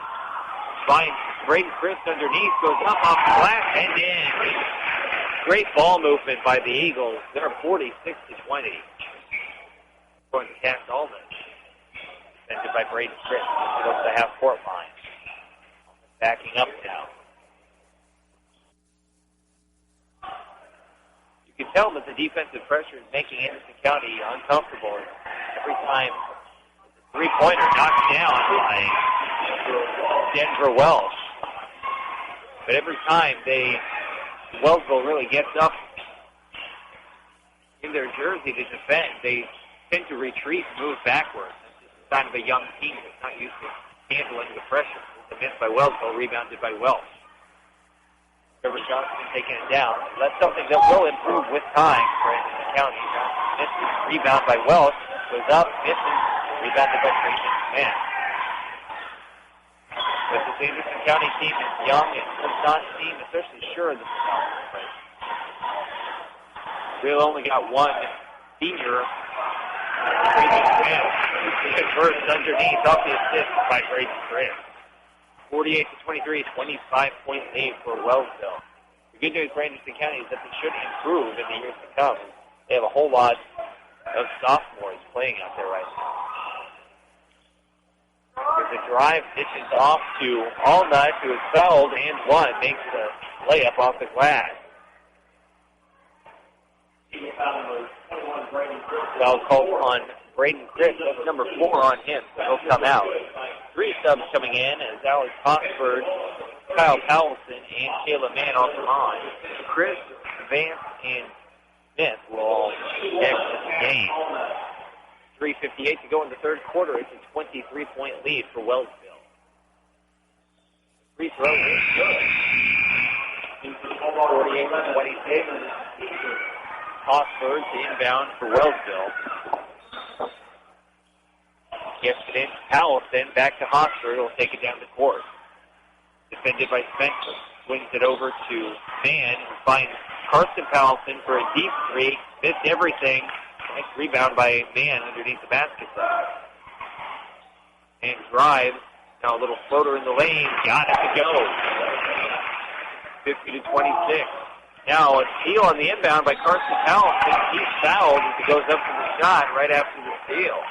Finds Braden Chris underneath, goes up off the glass and in. Great ball movement by the Eagles. They're 46-20. Going to cast Allman. Defended by Braden Chris. He goes to the half-court line. Backing up now. You can tell that the defensive pressure is making Anderson County uncomfortable. Every time the three-pointer knocked down by Denver Wells. But every time Wellsville really gets up in their jersey to defend, they tend to retreat and move backwards. It's just a sign of a young team that's not used to handling the pressure. It's a miss by Wellsville, rebounded by Wells. Trevor Johnson taking it down. That's something that will improve with time for Anderson County. Johnson misses, rebound by Welch, goes up, misses, rebounded by Trajan Smith. But this Anderson County team is young and does not seem especially sure of themselves. We've only got one senior, Trajan Smith, who converts underneath off the assist by Braden Chris. 48-23, 25-point lead for Wellsville. The good news for Anderson County is that they should improve in the years to come. They have a whole lot of sophomores playing out there right now. The drive dishes off to Allnut, who is fouled and one, makes the layup off the glass. Foul called on Braden Chris, number 4 on him, so he'll come out. 3 subs coming in as Alex Hotford, Kyle Powelson, and Caleb Mann all come on. Chris, Vance, and Smith will all exit the game. 3:58 to go in the third quarter. It's a 23-point lead for Wellsville. free throw is good. 48-26. Hosford to inbound for Wellsville. Gets it in. Powelson back to Hosford. Will take it down the court. Defended by Spencer. Swings it over to Mann, who finds Carson Powelson for a deep three. Missed everything. Nice rebound by Mann underneath the basket. And drives. Now a little floater in the lane. Got it to go. 50-26. Now a steal on the inbound by Carson Powelson. He's fouled as he goes up for the shot right after the steal.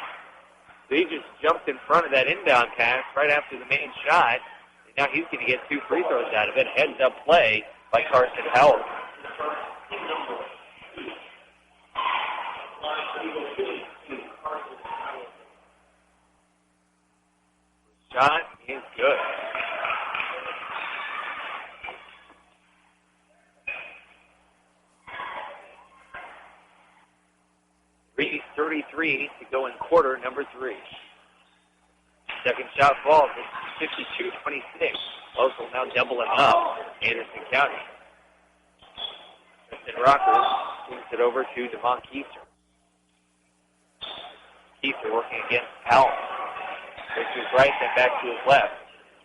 So he just jumped in front of that inbound pass right after the main shot. And now he's going to get 2 free throws out of it. Heads up play by Carson Powelson. Shot is good. 3:33 to go in quarter number 3. Second shot falls. It's 52-26. Wellsville now doubling up. Anderson County. Tristan Rocker swings it over to Devon Keister. Keister working against Powell. Goes to his right, then back to his left.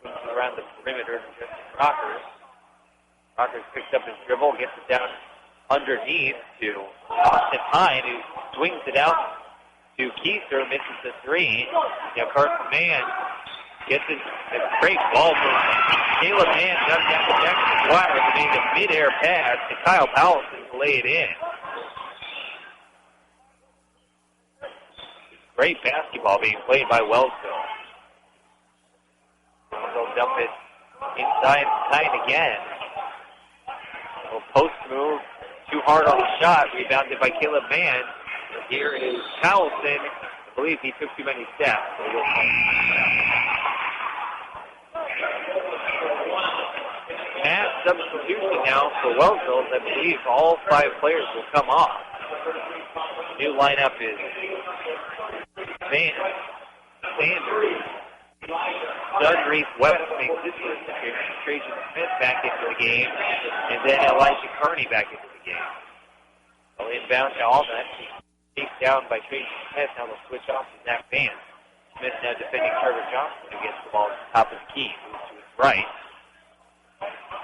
Swings it around the perimeter to Tristan Rocker. Rocker picks up his dribble, gets it down underneath to Austin Hine, who swings it out to Keister, misses the 3. Now Carson Mann gets it. A great ball for Caleb Mann. Does have to check the wire to make a mid-air pass to Kyle Powelson to lay it in. Great basketball being played by Wellsville. They'll dump it inside Hine again. A little post move. Too hard on the shot. Rebounded by Caleb Mann. Here is Powelson. I believe he took too many steps. Mass substitution now for Wellsville. I believe all 5 players will come off. New lineup is Van, Sanders, Dunreath West makes his first appearance. Trajan Smith back into the game. And then Elijah Kearney back into the game. They'll inbound to Allnutt. Takes down by Trajan Smith. Now they'll switch off to Zach Van. Smith now defending Trevor Johnson, who gets the ball at the top of the key. Moves to his right.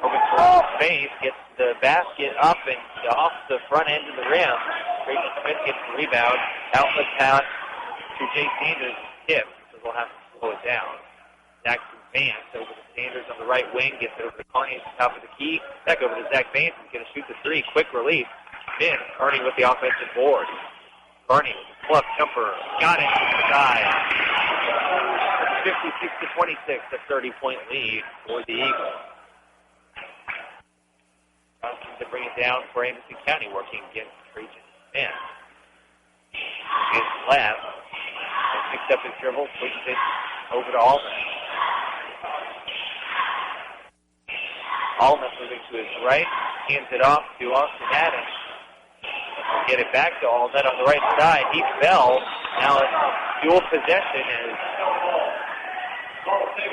Open for space. Gets the basket up and off the front end of the rim. Trajan Smith gets the rebound. Outlet pass to Jay Sanders. Tip. So they'll have to slow it down. Jackson Vance over to Sanders on the right wing. Gets it over to Kearney at the top of the key. Back over to Zach Vance. He's going to shoot the 3. Quick release. Then Kearney with the offensive board. Kearney with the club jumper. Got it to the side. 56-26. A 30-point lead for the Eagles. Johnson to bring it down for Anderson County, working against Trajan Smith. Against left. Picks up his dribble. Pushes it over to Allnutt. Allnutt moving to his right. Hands it off to Austin Adams. We'll get it back to Allnutt on the right side. He fell. Now it's dual possession as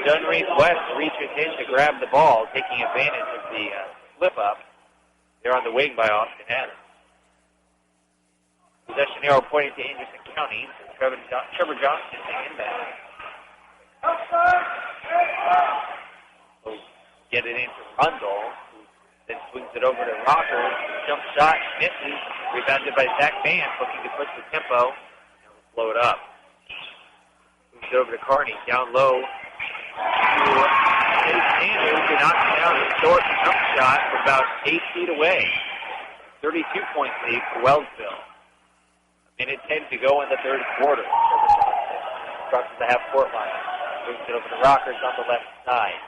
Dunreath West reaches in to grab the ball, taking advantage of the slip-up. They're on the wing by Austin Adams. Possession arrow pointing to Anderson County. Trevor Johnson to inbound. So get it into Rundle. Then swings it over to Rocker. Jump shot misses. Rebounded by Zach Vance, looking to push the tempo. And slow it up. Moves it over to Kearney. Down low. To Sanders, who knocks it down a short jump shot from about 8 feet away. 32-point lead for Wellsville. Minute 10 to go in the third quarter. Crosses the half-court line. Moves it over to Rockers on the left side.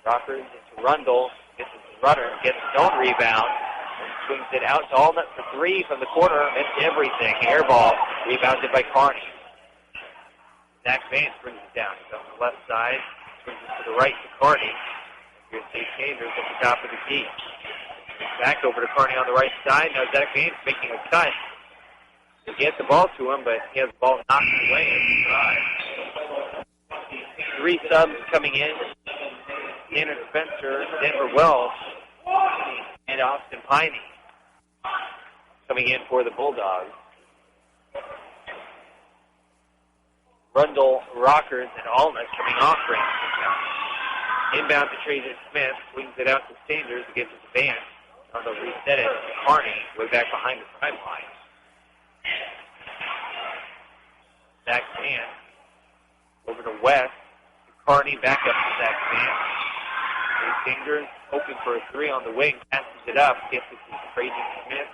Rockers into Rundle. Gets his runner. Gets his own rebound. And swings it out to Allnutt for 3 from the corner. Missed everything. Air ball. Rebounded by Kearney. Zach Vance brings it down. He's on the left side. Swings it to the right to Kearney. Here's Jay Sanders at the top of the key. Back over to Kearney on the right side. Now Zach Vance making a cut to get the ball to him, but he has the ball knocked away at the drive. 3 3 subs coming in. Tanner Spencer, Denver Welsh, and Austin Piney coming in for the Bulldogs. Rundle, Rockers, and Allnutt coming off Franklin. Inbound to Trajan Smith, swings it out to Sanders against the band. They'll reset it to Carney, way back behind the sideline. Zach Mann over to West. Carney back up to Zach Mann. Sanders hoping for a 3 on the wing, passes it up, gets it to Trajan Smith.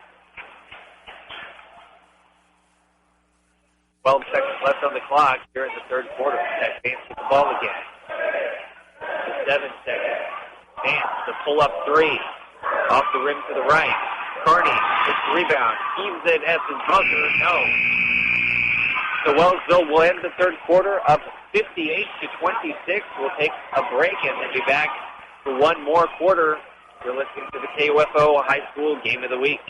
12 seconds left on the clock here in the third quarter. Zach Mann gets the ball again. 7 seconds. Mann, the pull-up 3. Off the rim to the right. Carney gets the rebound. Heaves it at the buzzer. No. So Wellsville will end the third quarter up 58-26. We'll take a break and then be back for one more quarter. You're listening to the KOFO High School Game of the Week.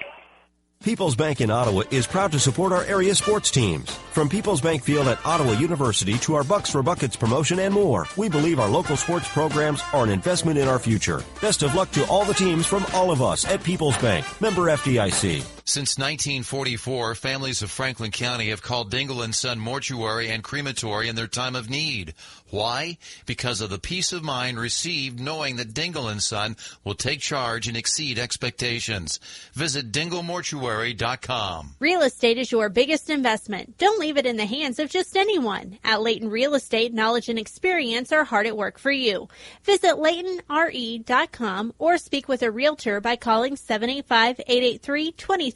People's Bank in Ottawa is proud to support our area sports teams. From People's Bank Field at Ottawa University to our Bucks for Buckets promotion and more, we believe our local sports programs are an investment in our future. Best of luck to all the teams from all of us at People's Bank. Member FDIC. Since 1944, families of Franklin County have called Dingle & Son Mortuary and Crematory in their time of need. Why? Because of the peace of mind received knowing that Dingle & Son will take charge and exceed expectations. Visit dinglemortuary.com. Real estate is your biggest investment. Don't leave it in the hands of just anyone. At Layton Real Estate, knowledge and experience are hard at work for you. Visit LaytonRE.com or speak with a realtor by calling 785-883-2379.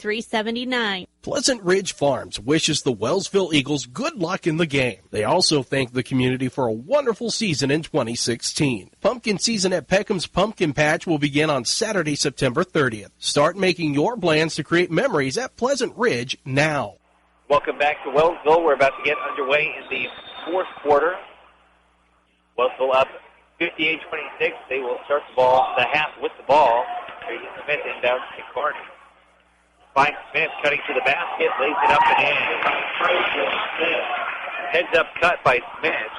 Pleasant Ridge Farms wishes the Wellsville Eagles good luck in the game. They also thank the community for a wonderful season in 2016. Pumpkin season at Peckham's Pumpkin Patch will begin on Saturday, September 30th. Start making your plans to create memories at Pleasant Ridge now. Welcome back to Wellsville. We're about to get underway in the fourth quarter. Wellsville up 58-26. They will start the half with the ball. Trajan Smith inbound to Carney. Finds Smith cutting to the basket, lays it up and in. Heads up cut by Smith.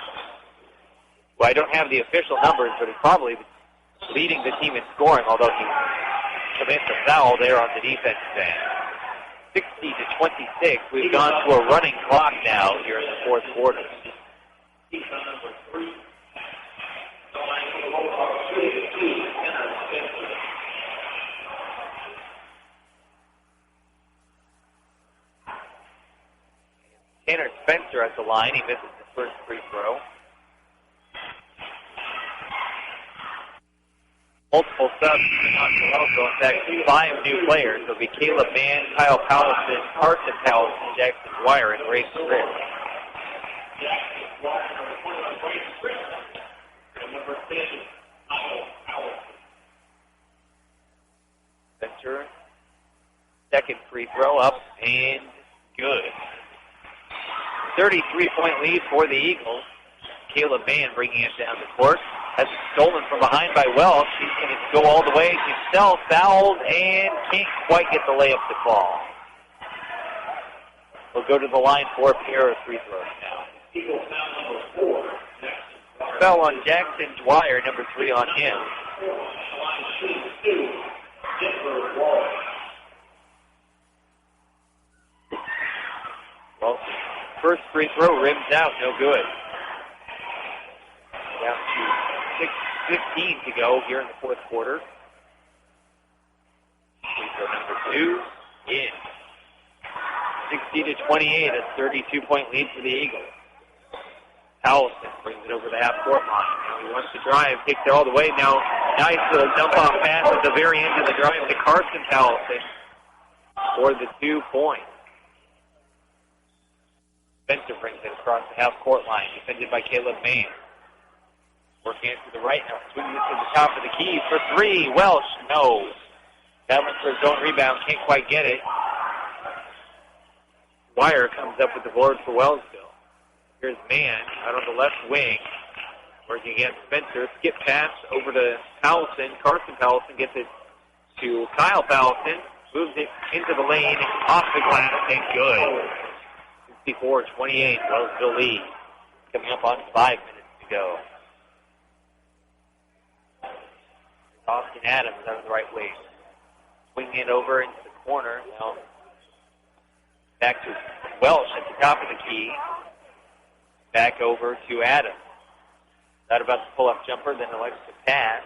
Well, I don't have the official numbers, but he's probably leading the team in scoring, although he commits a foul there on the defensive end. 60-26. We've gone to a running clock now here in the fourth quarter. Tanner Spencer at the line. He misses the first free throw. Multiple subs on Wellsville. In fact, 5 new players. It'll be Caleb Mann, Kyle Powelson, Carson Powelson, Jackson Dwyer, and Ray Smith. Spencer, second free throw up and good. 33-point lead for the Eagles. Caleb Mann bringing it down the court. Has it stolen from behind by Welsh. He's going to go all the way himself, fouled, and can't quite get the layup to fall. We'll go to the line for a pair of free throws now. Eagles foul number 4. Foul on Jackson Dwyer, number 3 on him. Well, first free throw rims out, no good. Down to 6:15 to go here in the fourth quarter. Free throw number 2 in. 60-28, a 32-point lead for the Eagles. Powelson brings it over the half-court line. Now he wants to drive, takes it all the way. Now, nice little dump-off pass at the very end of the drive to Carson Powelson for the 2 points. Spencer brings it across the half-court line, defended by Caleb Mann. Working it to the right now, swinging it to the top of the key for 3. Welsh, no. Battling for his own rebound, can't quite get it. Dwyer comes up with the board for Wellsville. Here's Mann out on the left wing, working against Spencer. Skip pass over to Powelson. Carson Powelson gets it to Kyle Powelson. Moves it into the lane, off the glass, and good. 64-28, Wellsville lead. Coming up on 5 minutes to go. Austin Adams out of the right wing. Swinging it over into the corner. Now back to Welsh at the top of the key. Back over to Adams. Not about to pull up jumper, then elects to pass.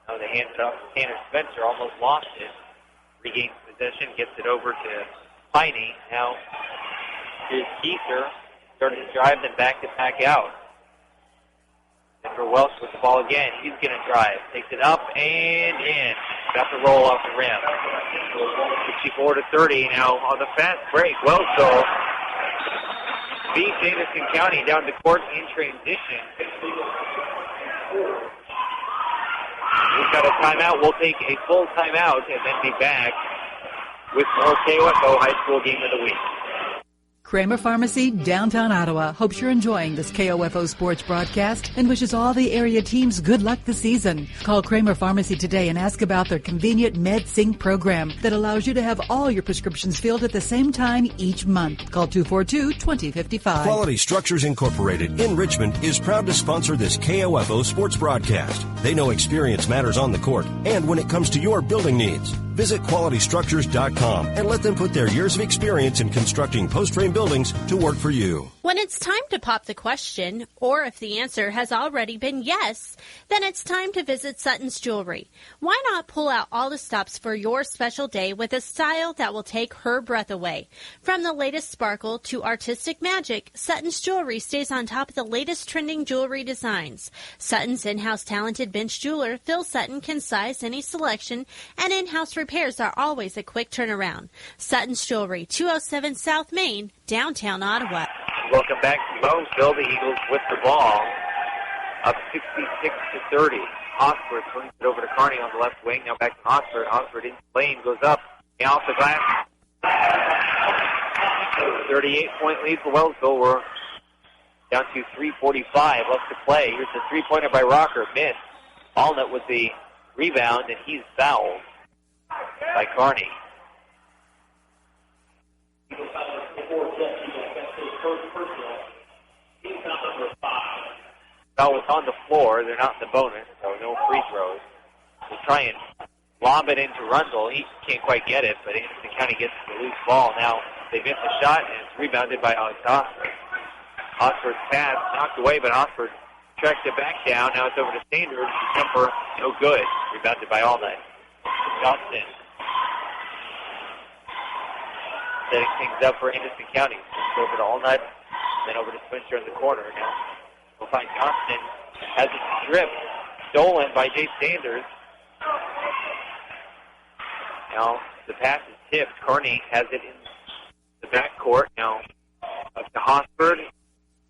Now they hand it off to Tanner Spencer. Almost lost it. Regains possession, gets it over to Piney. Now here's Kieser. Starting to drive, then back out. And for Welsh with the ball again. He's going to drive. Takes it up and in. Got the roll off the rim. 64-30 now on the fast break. Wellsville beats Anderson County down the court in transition. We've got a timeout. We'll take a full timeout and then be back with more KOFO High School Game of the Week. Kramer Pharmacy, downtown Ottawa, hopes you're enjoying this KOFO sports broadcast and wishes all the area teams good luck this season. Call Kramer Pharmacy today and ask about their convenient MedSync program that allows you to have all your prescriptions filled at the same time each month. Call 242-2055. Quality Structures Incorporated in Richmond is proud to sponsor this KOFO sports broadcast. They know experience matters on the court and when it comes to your building needs. Visit QualityStructures.com and let them put their years of experience in constructing post-frame buildings to work for you. When it's time to pop the question, or if the answer has already been yes, then it's time to visit Sutton's Jewelry. Why not pull out all the stops for your special day with a style that will take her breath away? From the latest sparkle to artistic magic, Sutton's Jewelry stays on top of the latest trending jewelry designs. Sutton's in-house talented bench jeweler, Phil Sutton, can size any selection, and in-house repairs are always a quick turnaround. Sutton's Jewelry, 207 South Main, downtown Ottawa. Welcome back to Wellsville. The Eagles with the ball, up 66-30. Hosford swings it over to Kearney on the left wing. Now back to Hosford. Hosford in lane, goes up, and off the glass. 38-point lead for Wellsville. We're down to 3:45 left to play. Here's the three-pointer by Rocker. Missed. Allnut with the rebound, and he's fouled by Kearney. Foul was on the floor. They're not in the bonus, so no free throws. We'll try and lob it into Rundle. He can't quite get it, but Anderson County gets the loose ball. Now they missed a shot, and it's rebounded by Alex Osford. Osford's pass knocked away, but Osford tracked it back down. Now it's over to Sanders. Jumper, no good. Rebounded by Allnut. Johnston setting things up for Anderson County. Over to Allnut, then over to Spencer in the corner. Now we'll find Johnston has it stripped, stolen by Jay Sanders. Now the pass is tipped. Kearney has it in the backcourt. Now up to Hosford,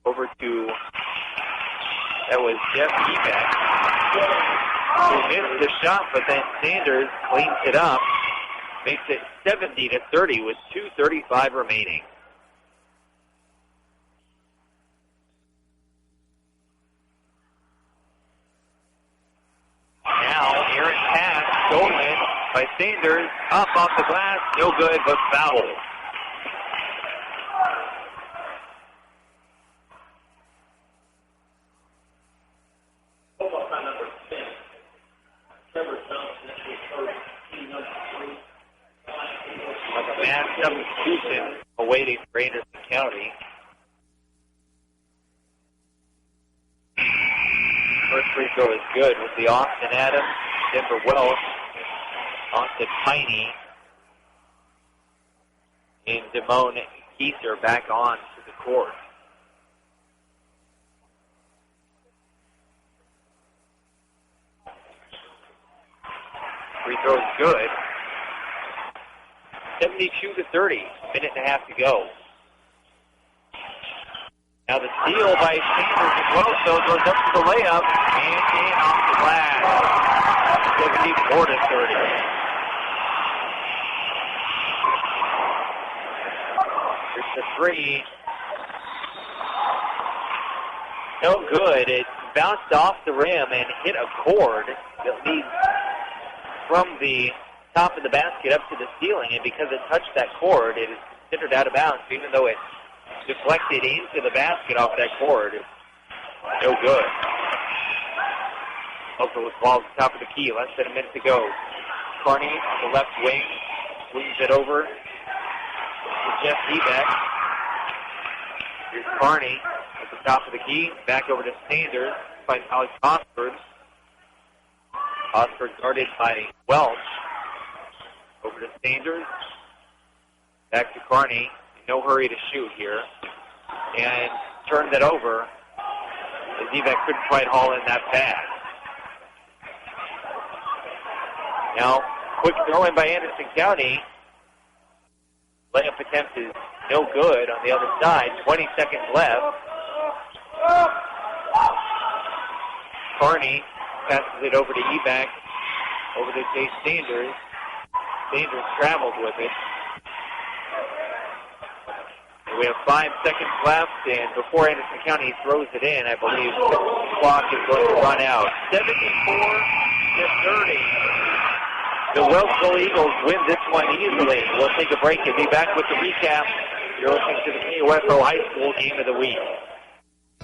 over to, that was Jeff Ebeck, who missed the shot, but then Sanders cleans it up, makes it 70-30 with 2:35 remaining. Now, errant pass stolen by Sanders, up off the glass, no good, but fouled. Like a mass substitution awaiting for Anderson County. First free throw is good with the Austin Adams, Denver Welsh, Austin Piney, and Damone Kieser back on to the court. Free throw is good. 72-30, minute and a half to go. Now the steal by Sanders as well, so it goes up to the layup and in off the glass. 74-30. Here's the three. No good. It bounced off the rim and hit a cord that leads from the top of the basket up to the ceiling, and because it touched that cord, it is considered out of bounds, even though it deflected into the basket off that cord. No good. Wellsville with the ball at the top of the key. Less than a minute to go. Carney on the left wing. Swings it over to Jeff Ebeck. Here's Carney at the top of the key. Back over to Sanders. Finds Alex Osford. Osford guarded by Welch. Over to Sanders. Back to Carney. No hurry to shoot here. And turns it over as Ebeck couldn't quite haul in that pass. Now, quick throw in by Anderson County. Layup attempt is no good on the other side. 20 seconds left. Carney passes it over to Ebeck. Over to Chase Sanders. Sanders traveled with it. We have 5 seconds left, and before Anderson County throws it in, I believe the clock is going to run out. 74-30. The Wellsville Eagles win this one easily. We'll take a break and be back with the recap. You're listening to the KOFO High School Game of the Week.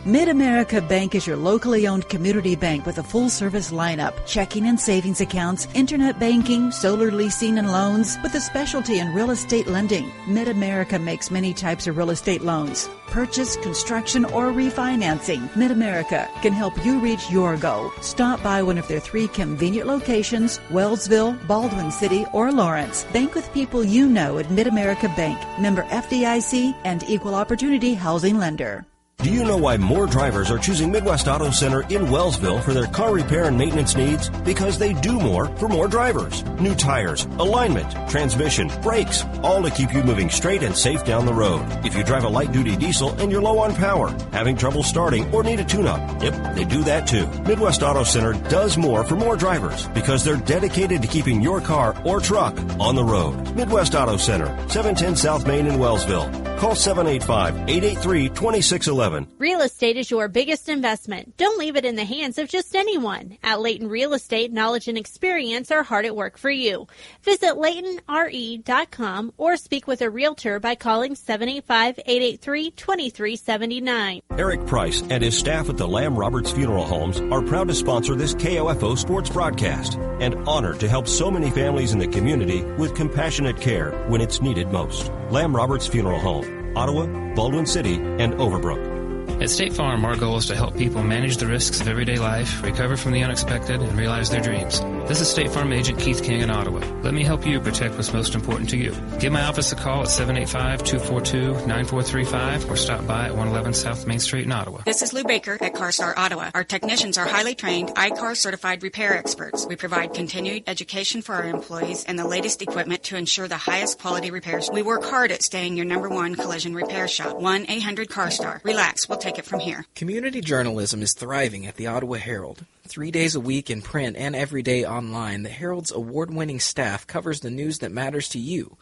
Mid-America Bank is your locally owned community bank with a full-service lineup, checking and savings accounts, internet banking, solar leasing and loans, with a specialty in real estate lending. Mid-America makes many types of real estate loans. Purchase, construction, or refinancing. Mid-America can help you reach your goal. Stop by one of their 3 convenient locations, Wellsville, Baldwin City, or Lawrence. Bank with people you know at Mid-America Bank. Member FDIC and Equal Opportunity Housing Lender. Do you know why more drivers are choosing Midwest Auto Center in Wellsville for their car repair and maintenance needs? Because they do more for more drivers. New tires, alignment, transmission, brakes, all to keep you moving straight and safe down the road. If you drive a light-duty diesel and you're low on power, having trouble starting, or need a tune-up, yep, they do that too. Midwest Auto Center does more for more drivers because they're dedicated to keeping your car or truck on the road. Midwest Auto Center, 710 South Main in Wellsville. Call 785-883-2611. Real estate is your biggest investment. Don't leave it in the hands of just anyone. At Layton Real Estate, knowledge and experience are hard at work for you. Visit LaytonRE.com or speak with a realtor by calling 785-883-2379. Eric Price and his staff at the Lamb Roberts Funeral Homes are proud to sponsor this KOFO sports broadcast and honored to help so many families in the community with compassionate care when it's needed most. Lamb Roberts Funeral Home, Ottawa, Baldwin City, and Overbrook. At State Farm, our goal is to help people manage the risks of everyday life, recover from the unexpected, and realize their dreams. This is State Farm Agent Keith King in Ottawa. Let me help you protect what's most important to you. Give my office a call at 785-242-9435 or stop by at 111 South Main Street in Ottawa. This is Lou Baker at CarStar Ottawa. Our technicians are highly trained, I-CAR certified repair experts. We provide continued education for our employees and the latest equipment to ensure the highest quality repairs. We work hard at staying your #1 collision repair shop. 1-800-CARSTAR. Relax, we'll take it from here. Community journalism is thriving at the Ottawa Herald. 3 days a week in print and every day online, the Herald's award-winning staff covers the news that matters to you.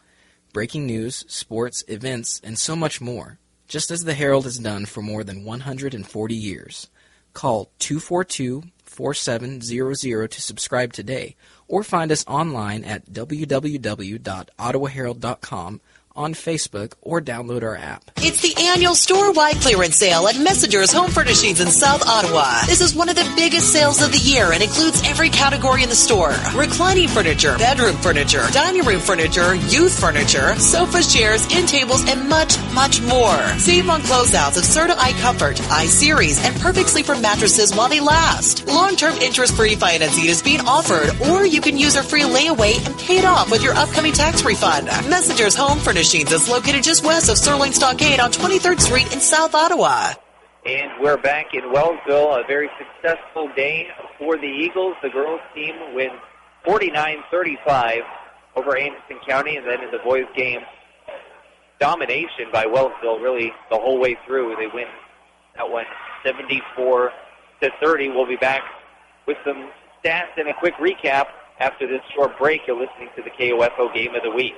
Breaking news, sports, events, and so much more. Just as the Herald has done for more than 140 years. Call 242-4700 to subscribe today, or find us online at www.ottawaherald.com, on Facebook, or download our app. It's the annual store-wide clearance sale at Messenger's Home Furnishings in South Ottawa. This is one of the biggest sales of the year and includes every category in the store. Reclining furniture, bedroom furniture, dining room furniture, youth furniture, sofas, chairs, end tables, and much, much more. Save on closeouts of Serta iComfort, iSeries, and Perfect Sleeper mattresses while they last. Long-term interest-free financing is being offered, or you can use our free layaway and pay it off with your upcoming tax refund. Messenger's Home Furnishings is located just west of Sterling Stockade on 23rd Street in South Ottawa. And we're back in Wellsville, a very successful day for the Eagles. The girls team wins 49-35 over Anderson County, and then in the boys game, domination by Wellsville really the whole way through. They win that one 74-30. We'll be back with some stats and a quick recap after this short break. You're listening to the KOFO Game of the Week.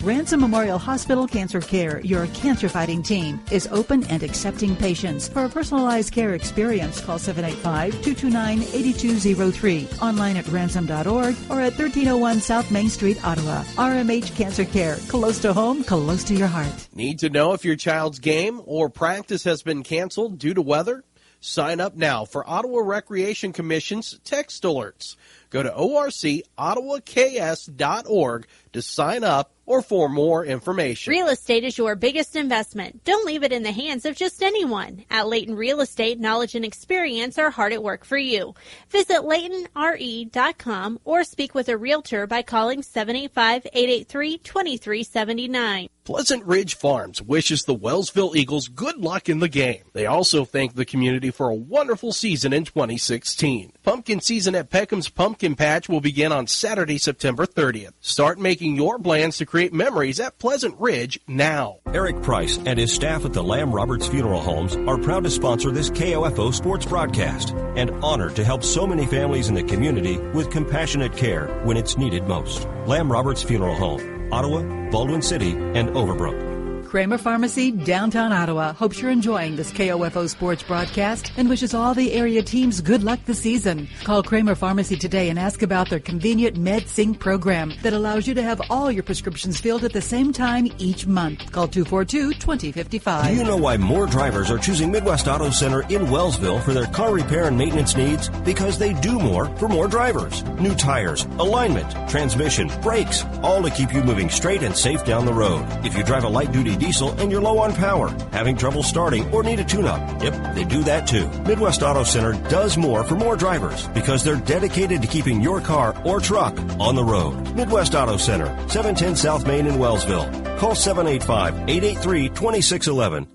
Ransom Memorial Hospital Cancer Care, your cancer-fighting team, is open and accepting patients. For a personalized care experience, call 785-229-8203. Online at ransom.org or at 1301 South Main Street, Ottawa. RMH Cancer Care, close to home, close to your heart. Need to know if your child's game or practice has been canceled due to weather? Sign up now for Ottawa Recreation Commission's text alerts. Go to orcottawaks.org to sign up or for more information. Real estate is your biggest investment. Don't leave it in the hands of just anyone. At Layton Real Estate, knowledge and experience are hard at work for you. Visit LaytonRE.com or speak with a realtor by calling 785-883-2379. Pleasant Ridge Farms wishes the Wellsville Eagles good luck in the game. They also thank the community for a wonderful season in 2016. Pumpkin season at Peckham's Pumpkin Patch will begin on Saturday, September 30th. Start making your plans to create memories at Pleasant Ridge now. Eric Price and his staff at the Lamb Roberts Funeral Homes are proud to sponsor this KOFO sports broadcast and honored to help so many families in the community with compassionate care when it's needed most. Lamb Roberts Funeral Home, Ottawa, Baldwin City, and Overbrook. Kramer Pharmacy, downtown Ottawa, hopes you're enjoying this KOFO sports broadcast and wishes all the area teams good luck this season. Call Kramer Pharmacy today and ask about their convenient MedSync program that allows you to have all your prescriptions filled at the same time each month. Call 242-2055. Do you know why more drivers are choosing Midwest Auto Center in Wellsville for their car repair and maintenance needs? Because they do more for more drivers. New tires, alignment, transmission, brakes, all to keep you moving straight and safe down the road. If you drive a light-duty diesel and you're low on power, having trouble starting, or need a tune-up, yep, they do that too. Midwest Auto Center does more for more drivers because they're dedicated to keeping your car or truck on the road. Midwest Auto Center, 710 South Main in Wellsville. Call 785-883-2611.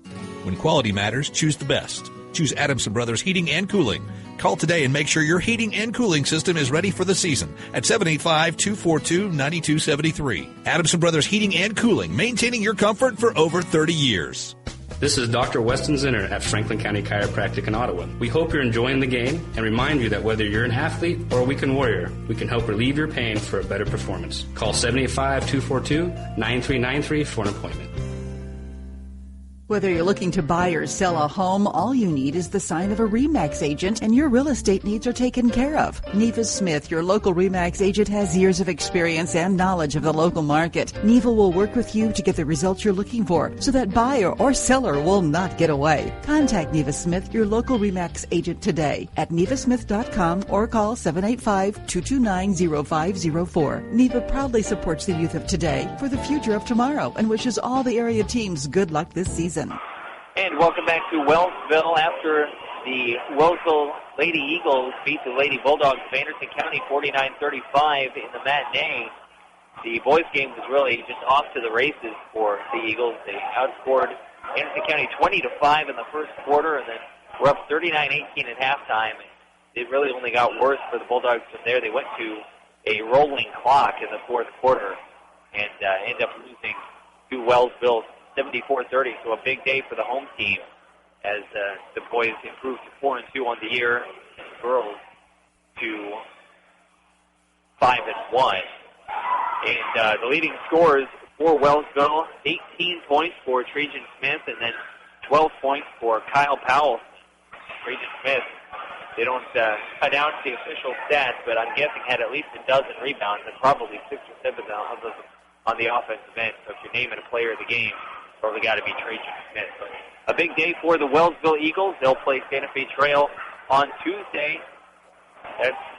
When quality matters, choose the best. Choose Adamson Brothers Heating and Cooling. Call today and make sure your heating and cooling system is ready for the season at 785-242-9273. Adamson Brothers Heating and Cooling, maintaining your comfort for over 30 years. This is Dr. Weston Zinner at Franklin County Chiropractic in Ottawa. We hope you're enjoying the game and remind you that whether you're an athlete or a weekend warrior, we can help relieve your pain for a better performance. Call 785-242-9393 for an appointment. Whether you're looking to buy or sell a home, all you need is the sign of a RE/MAX agent and your real estate needs are taken care of. Neva Smith, your local RE/MAX agent, has years of experience and knowledge of the local market. Neva will work with you to get the results you're looking for so that buyer or seller will not get away. Contact Neva Smith, your local RE/MAX agent today at nevasmith.com or call 785-229-0504. Neva proudly supports the youth of today for the future of tomorrow and wishes all the area teams good luck this season. And welcome back to Wellsville after the Wellsville Lady Eagles beat the Lady Bulldogs of Anderson County 49-35 in the matinee. The boys' game was really just off to the races for the Eagles. They outscored Anderson County 20-5 in the first quarter, and then were up 39-18 at halftime. It really only got worse for the Bulldogs from there. They went to a rolling clock in the fourth quarter and ended up losing to Wellsville 74-30, so a big day for the home team as the boys improved to 4-2 on the year, and the girls to 5-1. And the leading scorers for Wellsville, 18 points for Trajan Smith, and then 12 points for Kyle Powell. Trajan Smith, they don't announce the official stats, but I'm guessing had at least a dozen rebounds and probably 6 or 7 of them on the offensive end. So if you're naming a player of the game, probably got to be Trajan Smith. But a big day for the Wellsville Eagles. They'll play Santa Fe Trail on Tuesday.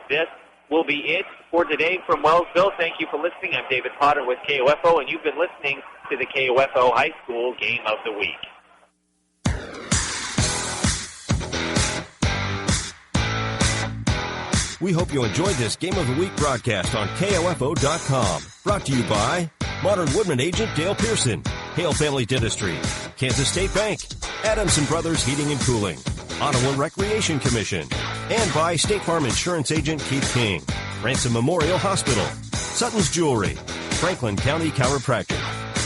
This will be it for today from Wellsville. Thank you for listening. I'm David Potter with KOFO, and you've been listening to the KOFO High School Game of the Week. We hope you enjoyed this Game of the Week broadcast on KOFO.com. Brought to you by Modern Woodman agent Dale Pearson, Hale Family Dentistry, Kansas State Bank, Adamson Brothers Heating and Cooling, Ottawa Recreation Commission, and by State Farm Insurance agent Keith King, Ransom Memorial Hospital, Sutton's Jewelry, Franklin County Chiropractic,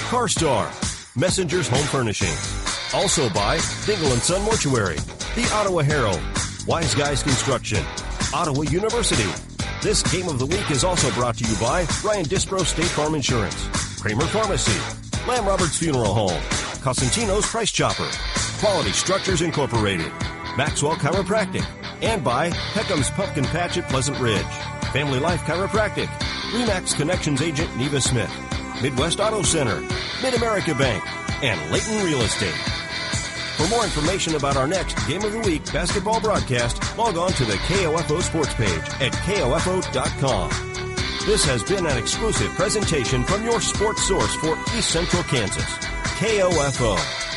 CarStar, Messenger's Home Furnishings. Also by Dingle & Son Mortuary, the Ottawa Herald, Wise Guys Construction, Ottawa University. This Game of the Week is also brought to you by Ryan Disbro State Farm Insurance, Kramer Pharmacy, Lamb Roberts Funeral Home, Cosentino's Price Chopper, Quality Structures Incorporated, Maxwell Chiropractic, and by Peckham's Pumpkin Patch at Pleasant Ridge, Family Life Chiropractic, RE/MAX Connections agent Neva Smith, Midwest Auto Center, Mid-America Bank, and Layton Real Estate. For more information about our next Game of the Week basketball broadcast, log on to the KOFO sports page at KOFO.com. This has been an exclusive presentation from your sports source for East Central Kansas, KOFO.